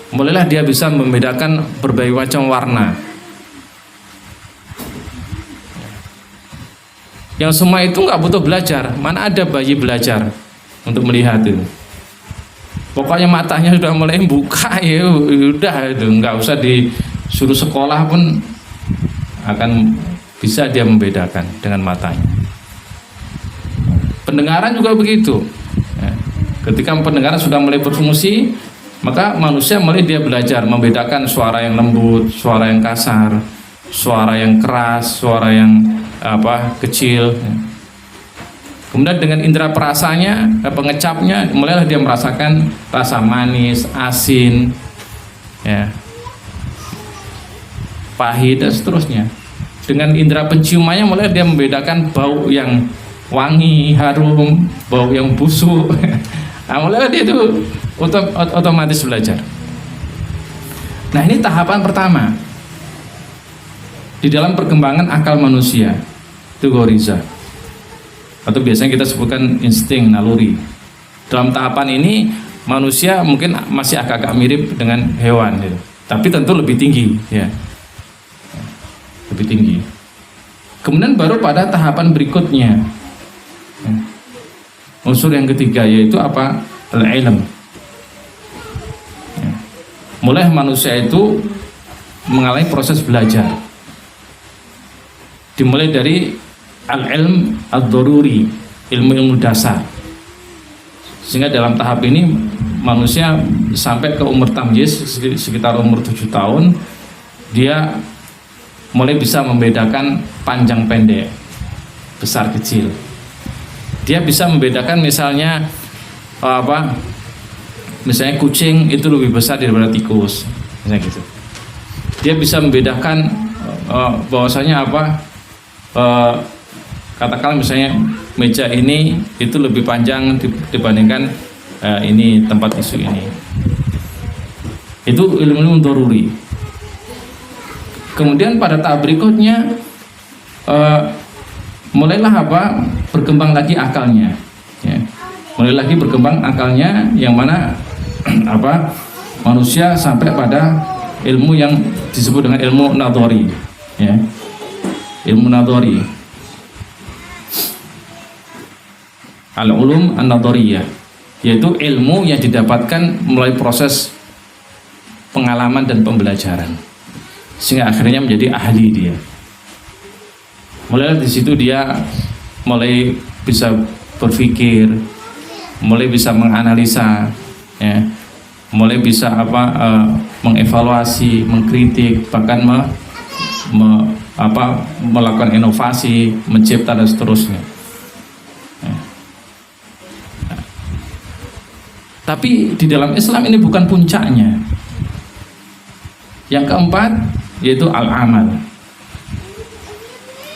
Mulailah dia bisa membedakan berbagai macam warna. Yang semua itu nggak butuh belajar. Mana ada bayi belajar untuk melihat itu? Pokoknya matanya sudah mulai buka, ya udah itu, nggak usah disuruh sekolah pun akan bisa dia membedakan dengan matanya. Pendengaran juga begitu. Ya. Ketika pendengaran sudah mulai berfungsi, maka manusia mulai dia belajar membedakan suara yang lembut, suara yang kasar, suara yang keras, suara yang kecil. Kemudian dengan indera perasanya, pengecapnya, mulailah dia merasakan rasa manis, asin, ya, pahit dan seterusnya. Dengan indera penciumannya mulai dia membedakan bau yang wangi, harum, bau yang busuk. Nah, mulailah dia itu otomatis belajar. Nah, ini tahapan pertama di dalam perkembangan akal manusia, itu ghoriza, atau biasanya kita sebutkan insting, naluri. Dalam tahapan ini manusia mungkin masih agak-agak mirip dengan hewan, gitu. Tapi tentu lebih tinggi, ya, lebih tinggi. Kemudian baru pada tahapan berikutnya, ya, unsur yang ketiga, yaitu al-ilm. Ya. Mulai manusia itu mengalami proses belajar, dimulai dari al-ilm ad-daruri, ilmu dasar. Sehingga dalam tahap ini manusia sampai ke umur tamyiz, sekitar umur 7 tahun, dia mulai bisa membedakan panjang pendek, besar kecil. Dia bisa membedakan misalnya misalnya kucing itu lebih besar daripada tikus, misalnya gitu. Dia bisa membedakan bahwasanya katakan misalnya meja ini itu lebih panjang dibandingkan ini tempat tisu ini. Itu ilmu daruri. Kemudian pada tahap berikutnya mulailah berkembang lagi akalnya, ya. Mulai lagi berkembang akalnya, yang mana manusia sampai pada ilmu yang disebut dengan ilmu nadhari, ya. Ilmu nadhari, al-ulum an-nadhariyah, yaitu ilmu yang didapatkan melalui proses pengalaman dan pembelajaran, sehingga akhirnya menjadi ahli dia. Mulai di situ dia mulai bisa berpikir, mulai bisa menganalisa, ya, mulai bisa mengevaluasi, mengkritik, bahkan melakukan inovasi, mencipta dan seterusnya. Ya. Nah. Tapi di dalam Islam ini bukan puncaknya. Yang keempat yaitu al-amal.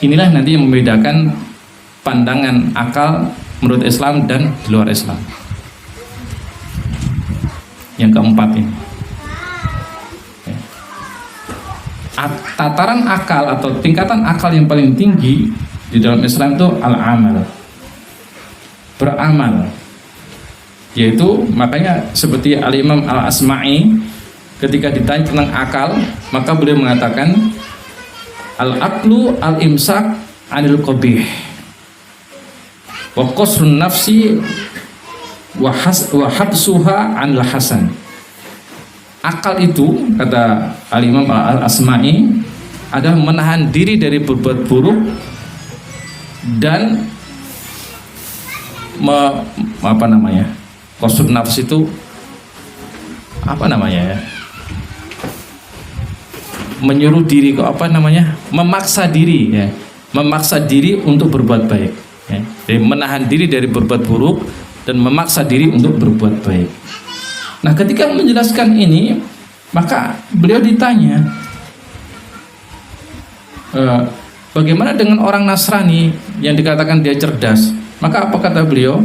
Inilah nanti yang membedakan pandangan akal menurut Islam dan di luar Islam. Yang keempat ini, tataran akal atau tingkatan akal yang paling tinggi di dalam Islam itu al-amal, beramal. Yaitu makanya seperti Al-Imam Al-Asma'i ketika ditanya tentang akal, maka beliau mengatakan al-aqlu al-imsak anil qabih wa qasrun nafsi wa habsuha anil hasan. Akal itu, kata Al-Imam Al-Asma'i, adalah menahan diri dari berbuat buruk dan qasrun nafs itu menyuruh diri memaksa diri ya, memaksa diri untuk berbuat baik ya. Jadi menahan diri dari berbuat buruk dan memaksa diri untuk berbuat baik. Nah, ketika menjelaskan ini, maka beliau ditanya, bagaimana dengan orang Nasrani yang dikatakan dia cerdas? Maka apa kata beliau?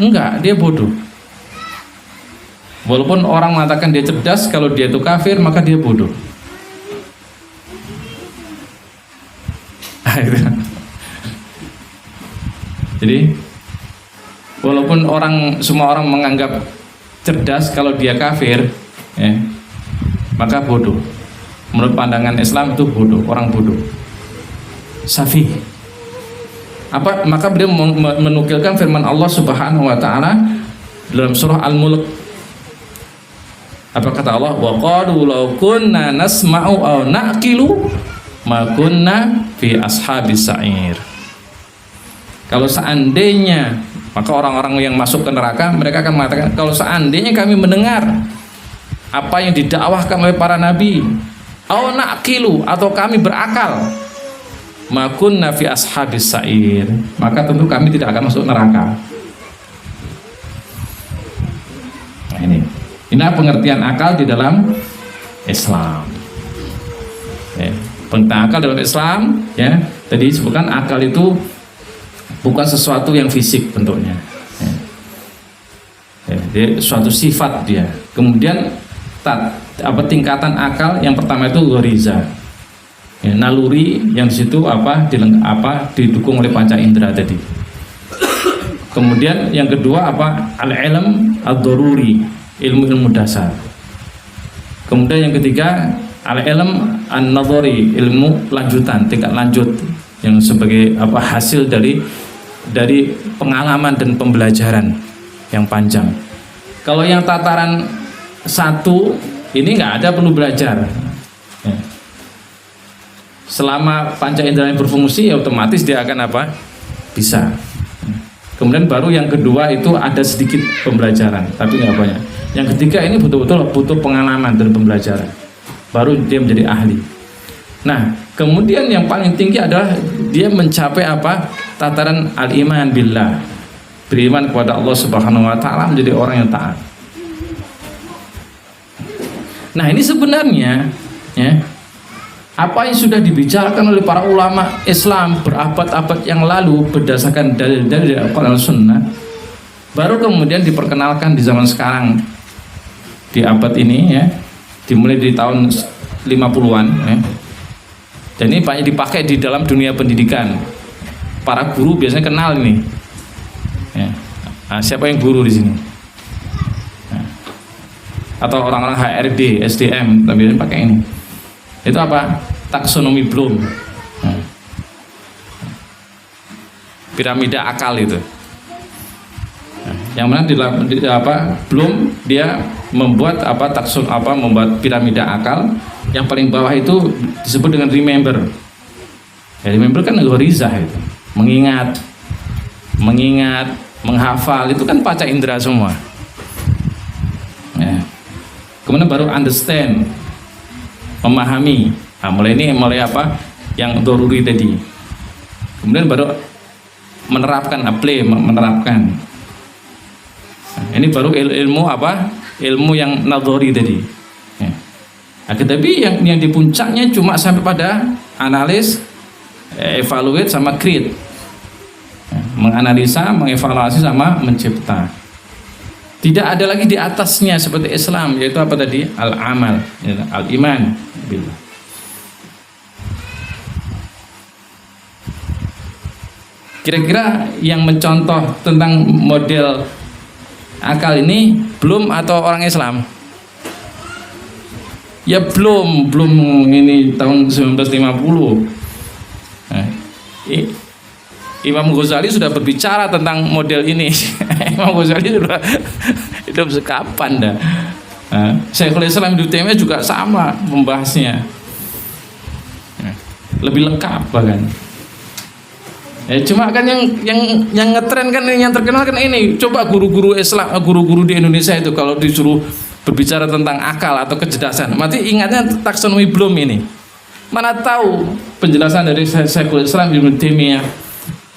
Enggak, dia bodoh. Walaupun orang mengatakan dia cerdas, kalau dia itu kafir, maka dia bodoh. Jadi walaupun semua orang menganggap cerdas, kalau dia kafir ya, maka bodoh. Menurut pandangan Islam itu bodoh, orang bodoh, safih. Maka beliau menukilkan firman Allah Subhanahu wa taala dalam surah Al-Mulk. Apa kata Allah? Wa qalu law kunna nasma'u aw na'qilu ma kunna fi ashabis sa'ir. Kalau seandainya, maka orang-orang yang masuk ke neraka mereka akan mengatakan, kalau seandainya kami mendengar apa yang didakwahkan oleh para nabi, aw na'qilu, atau kami berakal, ma kunna fi ashabis sa'ir, maka tentu kami tidak akan masuk neraka. Nah, ini pengertian akal di dalam Islam. Pengertian akal dalam Islam ya, tadi disebutkan akal itu bukan sesuatu yang fisik bentuknya dia suatu sifat dia. Kemudian tingkatan akal yang pertama itu ghariza ya, naluri yang di situ didukung oleh panca indera tadi. Kemudian yang kedua al-ilm ad-daruri, ilmu dasar. Kemudian yang ketiga al-ilm an-nadhari, ilmu lanjutan, tingkat lanjut yang sebagai hasil dari pengalaman dan pembelajaran yang panjang. Kalau yang tataran satu ini nggak ada perlu belajar ya. Selama panca indera berfungsi ya otomatis dia akan bisa. Kemudian baru yang kedua itu ada sedikit pembelajaran tapi nggak banyak. Yang ketiga ini betul-betul butuh pengalaman dan pembelajaran baru dia menjadi ahli. Nah, kemudian yang paling tinggi adalah dia mencapai tataran al-iman billah, beriman kepada Allah Subhanahu wa taala, menjadi orang yang taat. Nah, ini sebenarnya ya, apa yang sudah dibicarakan oleh para ulama Islam berabad-abad yang lalu berdasarkan dalil-dalil Al-Qur'an dan Sunnah, baru kemudian diperkenalkan di zaman sekarang, di abad ini ya, dimulai di tahun 50-an ya. Dan ini banyak dipakai di dalam dunia pendidikan. Para guru biasanya kenal ini. Ya. Nah, siapa yang guru di sini? Nah. Atau orang-orang HRD, SDM, biasanya pakai ini. Itu taksonomi Bloom. Nah. Piramida akal itu. Nah, yang mana Bloom dia membuat membuat piramida akal. Yang paling bawah itu disebut dengan remember. Ya, remember kan ghorizah itu. Mengingat, menghafal, itu kan panca indera semua. Ya. Kemudian baru understand, memahami. Nah, mulai yang doruri tadi. Kemudian baru menerapkan, apply, menerapkan. Nah, ini baru ilmu yang nadhari tadi. Ya. Nah, tetapi yang di puncaknya cuma sampai pada analis, evaluate sama create, menganalisa, mengevaluasi sama mencipta. Tidak ada lagi di atasnya seperti Islam, yaitu tadi al-amal, al-iman billah. Kira-kira yang mencontoh tentang model akal ini belum atau orang Islam? Ya belum ini tahun 1950. Nah, Imam Ghazali sudah berbicara tentang model ini. Imam Ghazali sudah hidup sekapan dah. Nah, Syekhul Islam Ibnu Taimiyah juga sama membahasnya. Lebih lengkap bahkan. Cuma kan yang ngetren kan, yang terkenal kan ini. Coba guru-guru Islam, guru-guru di Indonesia itu kalau disuruh berbicara tentang akal atau kecerdasan, mati ingatnya taksonomi Bloom ini. Mana tahu penjelasan dari Syekhul Islam Ibnu Taimiyah,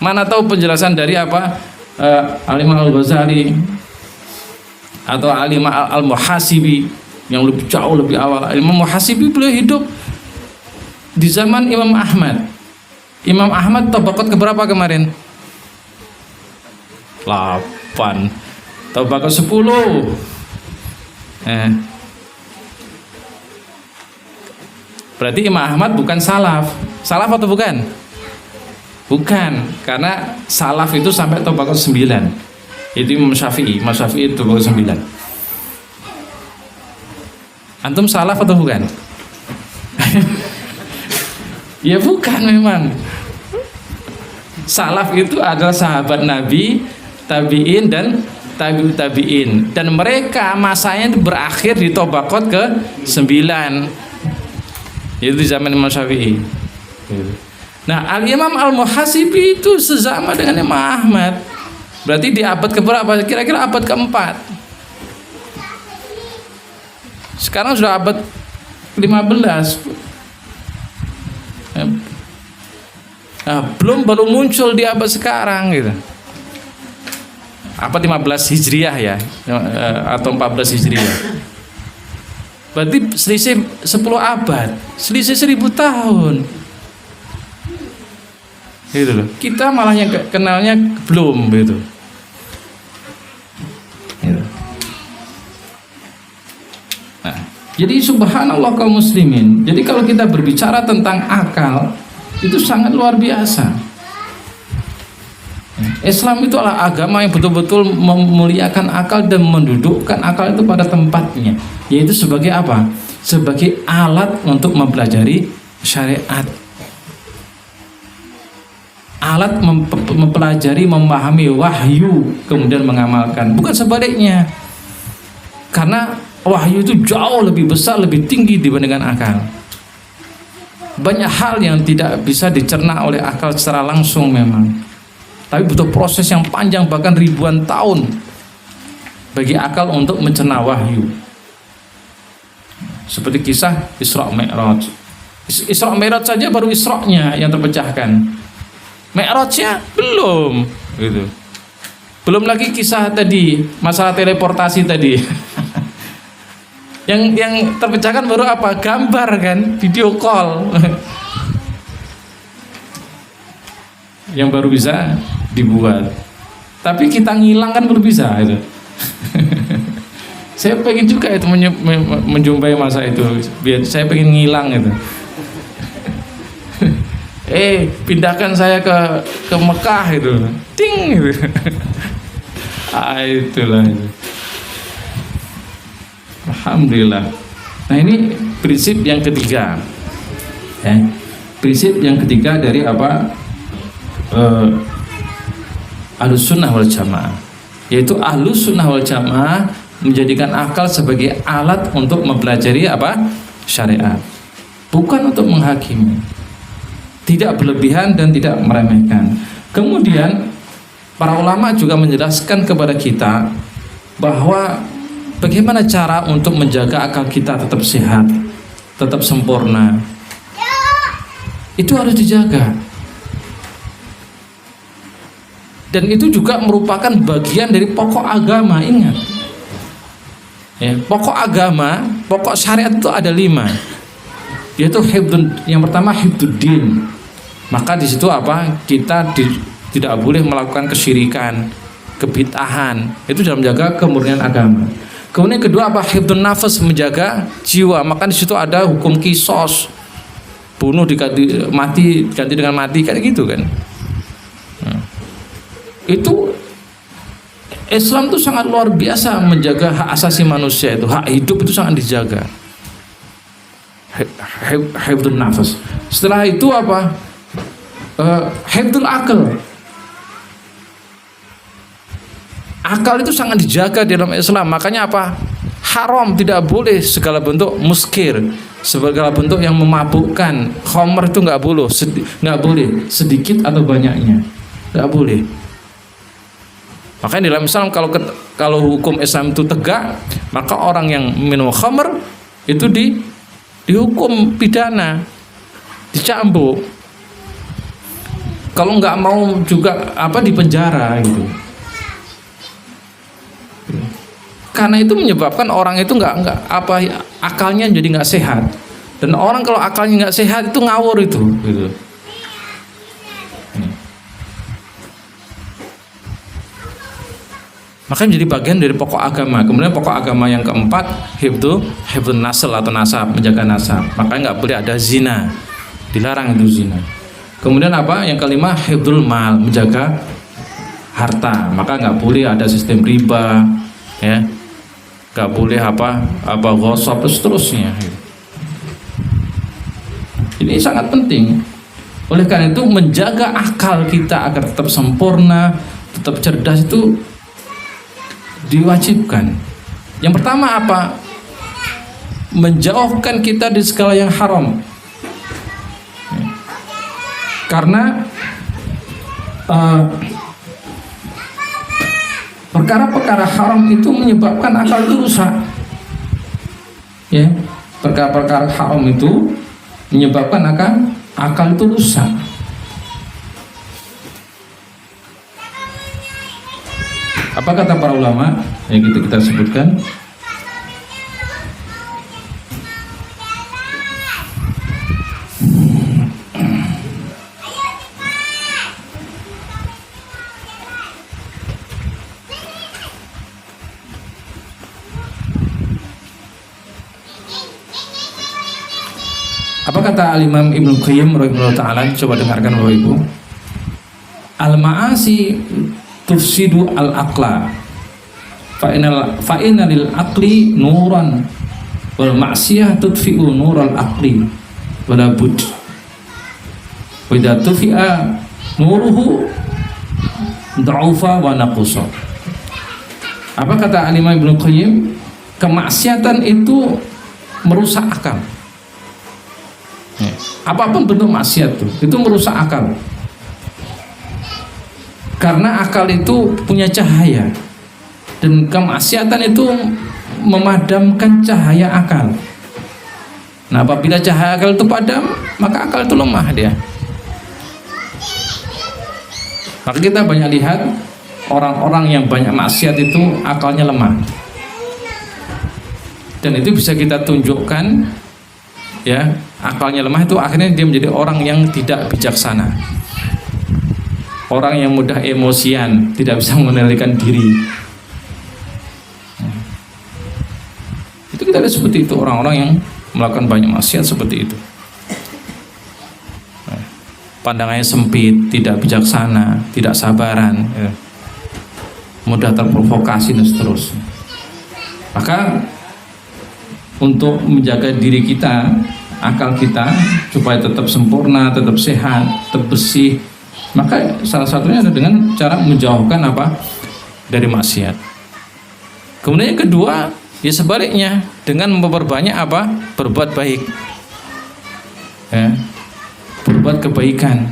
mana tahu penjelasan dari Al-Imam Al-Ghazali atau Al-Imam Al-Muhasibi yang lebih jauh lebih awal. Imam Muhasibi beliau hidup di zaman Imam Ahmad. Imam Ahmad tabaqat keberapa kemarin? 8. Tabaqat 10. Berarti Imam Ahmad bukan salaf. Salaf atau bukan? Bukan, karena salaf itu sampai tabaqat 9. Itu Imam Syafi'i itu tabaqat 9. Antum salaf atau bukan? Ya bukan memang. Salaf itu adalah sahabat Nabi, tabi'in dan tabi'ut tabi'in, dan mereka masanya berakhir di tabaqat ke-9. Itu di zaman Imam Syafi'i. Nah, Al-Imam Al-Muhasibi itu sesama dengan Imam Ahmad. Berarti di abad keberapa? Kira-kira abad ke-4. Sekarang sudah abad 15. Nah, baru muncul di abad sekarang gitu. Abad 15 Hijriah ya, atau 14 Hijriah. Berarti selisih 10 abad, selisih 1000 tahun. Gitu loh. Kita malah yang kenalnya belum gitu. Nah, jadi subhanallah kaum muslimin. Jadi kalau kita berbicara tentang akal, itu sangat luar biasa. Islam itu adalah agama yang betul-betul memuliakan akal dan mendudukkan akal itu pada tempatnya, yaitu sebagai apa? Sebagai alat untuk mempelajari syariat, alat mempelajari, memahami wahyu, kemudian mengamalkan. Bukan sebaliknya, karena wahyu itu jauh lebih besar, lebih tinggi dibandingkan akal. Banyak hal yang tidak bisa dicerna oleh akal secara langsung memang, tapi butuh proses yang panjang, bahkan ribuan tahun bagi akal untuk mencerna wahyu. Seperti kisah Isra Mi'raj. Isra Mi'raj saja baru Isra-nya yang terpecahkan, Mi'raj-nya belum gitu. Belum lagi kisah tadi, masalah teleportasi tadi. Yang terpecahkan baru apa? Gambar kan, video call. Yang baru bisa dibuat. Tapi kita ngilang kan belum bisa itu. Saya pengen juga itu menjumpai masa itu. Biar saya pengen ngilang itu. Pindahkan saya ke Mekah itu. Ting gitu. Itulah itu. Alhamdulillah. Nah, ini prinsip yang ketiga. Prinsip yang ketiga dari apa? Ahlus sunnah wal jamaah, yaitu ahlus sunnah wal jamaah menjadikan akal sebagai alat untuk mempelajari apa? Syariat, bukan untuk menghakimi, tidak berlebihan dan tidak meremehkan. Kemudian para ulama juga menjelaskan kepada kita bahwa bagaimana cara untuk menjaga akal kita tetap sehat, tetap sempurna. Itu harus dijaga. Dan itu juga merupakan bagian dari pokok agama. Ingat, pokok agama, pokok syariat itu ada 5, yaitu yang pertama hifdzuddin. Maka di situ apa? Kita tidak boleh melakukan kesyirikan, kebid'ahan. Itu dalam menjaga kemurnian agama. Kemudian kedua apa? Hifdzun nafas, menjaga jiwa. Maka di situ ada hukum kisos, bunuh diganti mati, ganti dengan mati, kayak gitu kan. Itu Islam itu sangat luar biasa menjaga hak asasi manusia, itu hak hidup itu sangat dijaga. Hifdzun nafas. Setelah itu apa? Hifdzul akal. Akal itu sangat dijaga di dalam Islam. Makanya apa? Haram, tidak boleh segala bentuk muskir, segala bentuk yang memabukkan. Khamr itu nggak boleh sedikit atau banyaknya, nggak boleh. Makanya di dalam Islam kalau hukum Islam itu tegak, maka orang yang minum khamr itu dihukum pidana, dicambuk. Kalau nggak mau juga dipenjara gitu. Karena itu menyebabkan orang itu akalnya jadi nggak sehat. Dan orang kalau akalnya nggak sehat itu ngawur itu. Gitu. Maka menjadi bagian dari pokok agama. Kemudian pokok agama yang keempat, hifdzun nasl atau nasab, menjaga nasab. Makanya nggak boleh ada zina, dilarang itu zina. Kemudian apa? Yang kelima, hifdzul mal, menjaga harta. Maka nggak boleh ada sistem riba, ya, nggak boleh ghosab dan seterusnya. Ini sangat penting. Oleh karena itu menjaga akal kita agar tetap sempurna, tetap cerdas itu diwajibkan. Yang pertama apa? Menjauhkan kita dari segala yang haram. Karena perkara-perkara haram itu menyebabkan akal itu rusak. Ya, perkara-perkara haram itu menyebabkan akal itu rusak. Apa kata para ulama yang kita sebutkan? Apa kata Al-Imam Ibnu Qayyim rahimahullah ta'ala? Coba dengarkan Bapak Ibu. Al-ma'asi tufsidu al-aqla fa inna lil aqli nuran wal ma'siyah tudfi'u nural aqli wala bud wa idza tufi'a nuruhu da'ufa wa naqusa. Apa kata Al-Imam Ibnu Qayyim? Kemaksiatan itu merusak akal. Apapun bentuk maksiat itu merusak akal. Karena akal itu punya cahaya, dan kemaksiatan itu memadamkan cahaya akal. Nah, apabila cahaya akal itu padam, maka akal itu lemah dia. Maka kita banyak lihat orang-orang yang banyak maksiat itu akalnya lemah. Dan itu bisa kita tunjukkan, ya, akalnya lemah itu akhirnya dia menjadi orang yang tidak bijaksana. Orang yang mudah emosian, tidak bisa mengendalikan diri. Itu kita lihat seperti itu, orang-orang yang melakukan banyak maksiat seperti itu. Pandangannya sempit, tidak bijaksana, tidak sabaran, ya, mudah terprovokasi dan seterusnya. Maka untuk menjaga diri kita, akal kita supaya tetap sempurna, tetap sehat, tetap bersih, maka salah satunya adalah dengan cara menjauhkan dari maksiat. Kemudian yang kedua, ya sebaliknya, dengan memperbanyak berbuat baik, ya, berbuat kebaikan,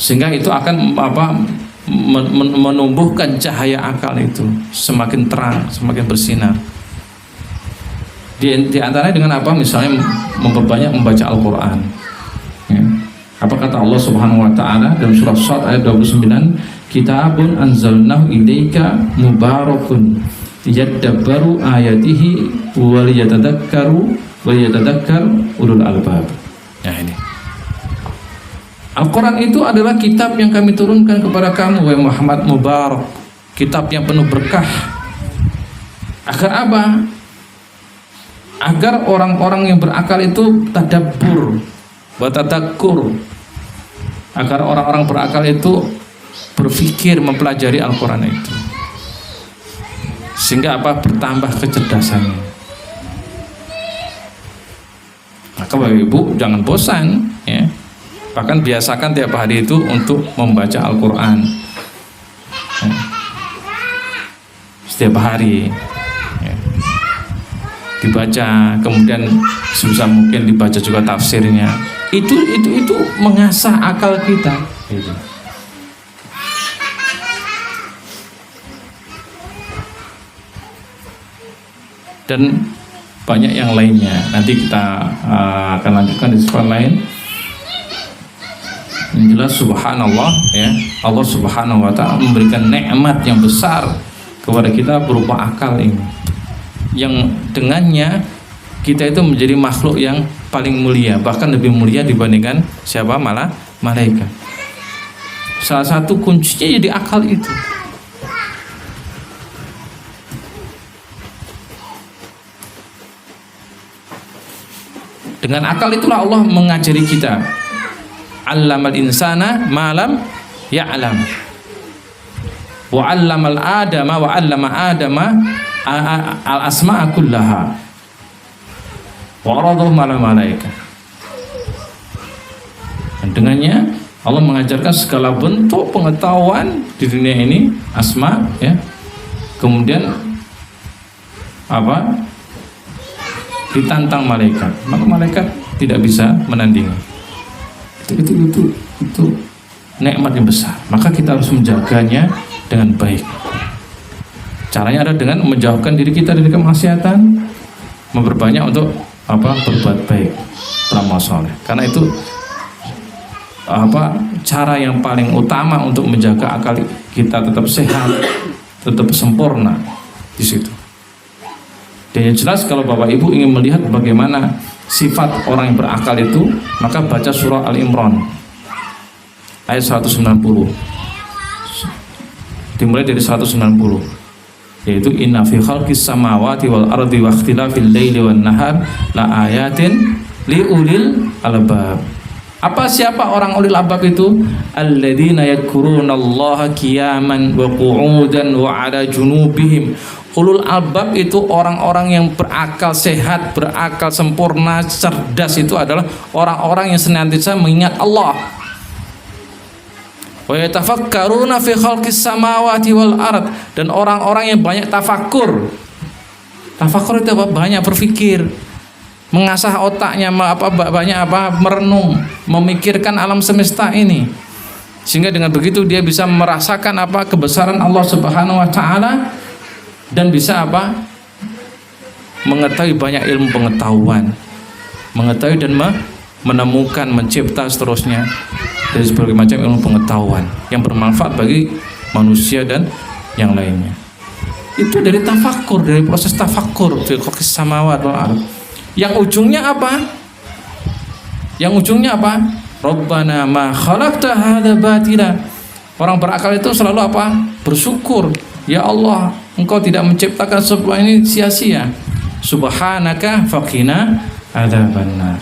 sehingga itu akan menumbuhkan cahaya akal itu semakin terang, semakin bersinar. Di antaranya dengan misalnya memperbanyak membaca Al-Quran, ya. Apa kata Allah Subhanahu wa ta'ala dalam surah Shad ayat 29, kitabun anzalnahu ilaika mubarakun liyadabbaru ayatihi wa liyatadakkar ulul albab. Ya, ini Al-Quran itu adalah kitab yang kami turunkan kepada kamu, wahai Muhammad, mubarak, kitab yang penuh berkah. Agar apa? Agar orang-orang yang berakal itu tadabbur wa tadakkur, agar orang-orang berakal itu berpikir, mempelajari Al-Quran itu, sehingga apa, bertambah kecerdasannya. Maka Bapak Ibu jangan bosan ya, bahkan biasakan tiap hari itu untuk membaca Al-Quran ya. Setiap hari ya, dibaca, kemudian sebisa mungkin dibaca juga tafsirnya. Itu mengasah akal kita gitu. Dan banyak yang lainnya. Nanti kita akan lanjutkan di sifat lain. Yang jelas subhanallah ya, Allah Subhanahu wa taala memberikan nikmat yang besar kepada kita berupa akal ini, yang dengannya kita itu menjadi makhluk yang paling mulia, bahkan lebih mulia dibandingkan siapa? Malah malaikat. Salah satu kuncinya jadi akal itu. Dengan akal itulah Allah mengajari kita. Allamal insana ma lam ya'lam. Wa 'allamal adama wa 'allama adama al asma'a kullaha. Wa 'aradahu 'ala malaikah. Dan dengannya Allah mengajarkan segala bentuk pengetahuan di dunia ini, asma ya. Kemudian apa? Ditantang malaikat, maka malaikat tidak bisa menandingi. Itu nikmat yang besar. Maka kita harus menjaganya dengan baik. Caranya adalah dengan menjauhkan diri kita dari kemaksiatan, memperbanyak untuk apa? Berbuat baik, beramal saleh. Karena itu apa? Cara yang paling utama untuk menjaga akal kita tetap sehat, tetap sempurna di situ. Dan yang jelas kalau Bapak Ibu ingin melihat bagaimana sifat orang yang berakal itu, maka baca surah Al-Imran ayat 190. Dimulai dari 190, yaitu inna fi khalqis samawati wal ardi wa ikhtilafil laili wan nahar la ayatin li ulil albab. Siapa orang ulil albab itu? Alladzina yadhkurunallaha qiyaman wa qu'udan wa 'ala junubihim. Ulul albab itu orang-orang yang berakal sehat, berakal sempurna, cerdas, itu adalah orang-orang yang senantiasa mengingat Allah. Wa yatafakkaruna fi khalqis samawati wal ard, dan orang-orang yang banyak tafakur. Tafakur itu apa? Banyak berpikir, mengasah otaknya, banyak merenung, memikirkan alam semesta ini. Sehingga dengan begitu dia bisa merasakan kebesaran Allah Subhanahu wa taala, dan bisa mengetahui banyak ilmu pengetahuan, mengetahui dan menemukan, mencipta seterusnya dari berbagai macam ilmu pengetahuan yang bermanfaat bagi manusia dan yang lainnya. Itu dari tafakur, dari proses tafakur fi khalqis samawati wal ardh. Yang ujungnya apa? Rabbana ma khalaqta hadza batila. Orang berakal itu selalu bersyukur. Ya Allah, Engkau tidak menciptakan sebuah ini sia-sia. Subhanaka faqina adzabannar.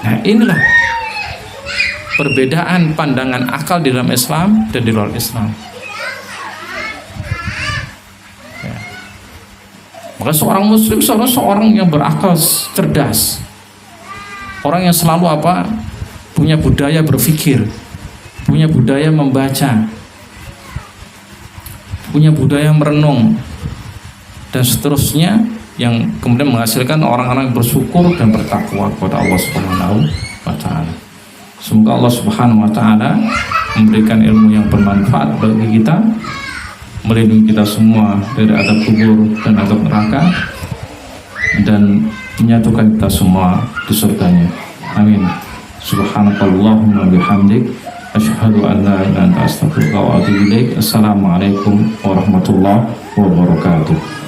Nah, inilah perbedaan pandangan akal di dalam Islam dan di luar Islam. Ya. Maka seorang muslim seorang yang berakal, cerdas. Orang yang selalu punya budaya berpikir, punya budaya membaca, punya budaya merenung, dan seterusnya, yang kemudian menghasilkan orang-orang yang bersyukur dan bertakwa kepada Allah Subhanahu wa taala. Semoga Allah Subhanahu wa taala memberikan ilmu yang bermanfaat bagi kita, melindungi kita semua dari azab kubur dan azab neraka, dan menyatukan kita semua di surganya. Amin. Subhanakallahumma bihamdik, asyhadu an la ilaha illa anta astaghfiruka wa atubu ilaik. Assalamualaikum warahmatullahi wabarakatuh.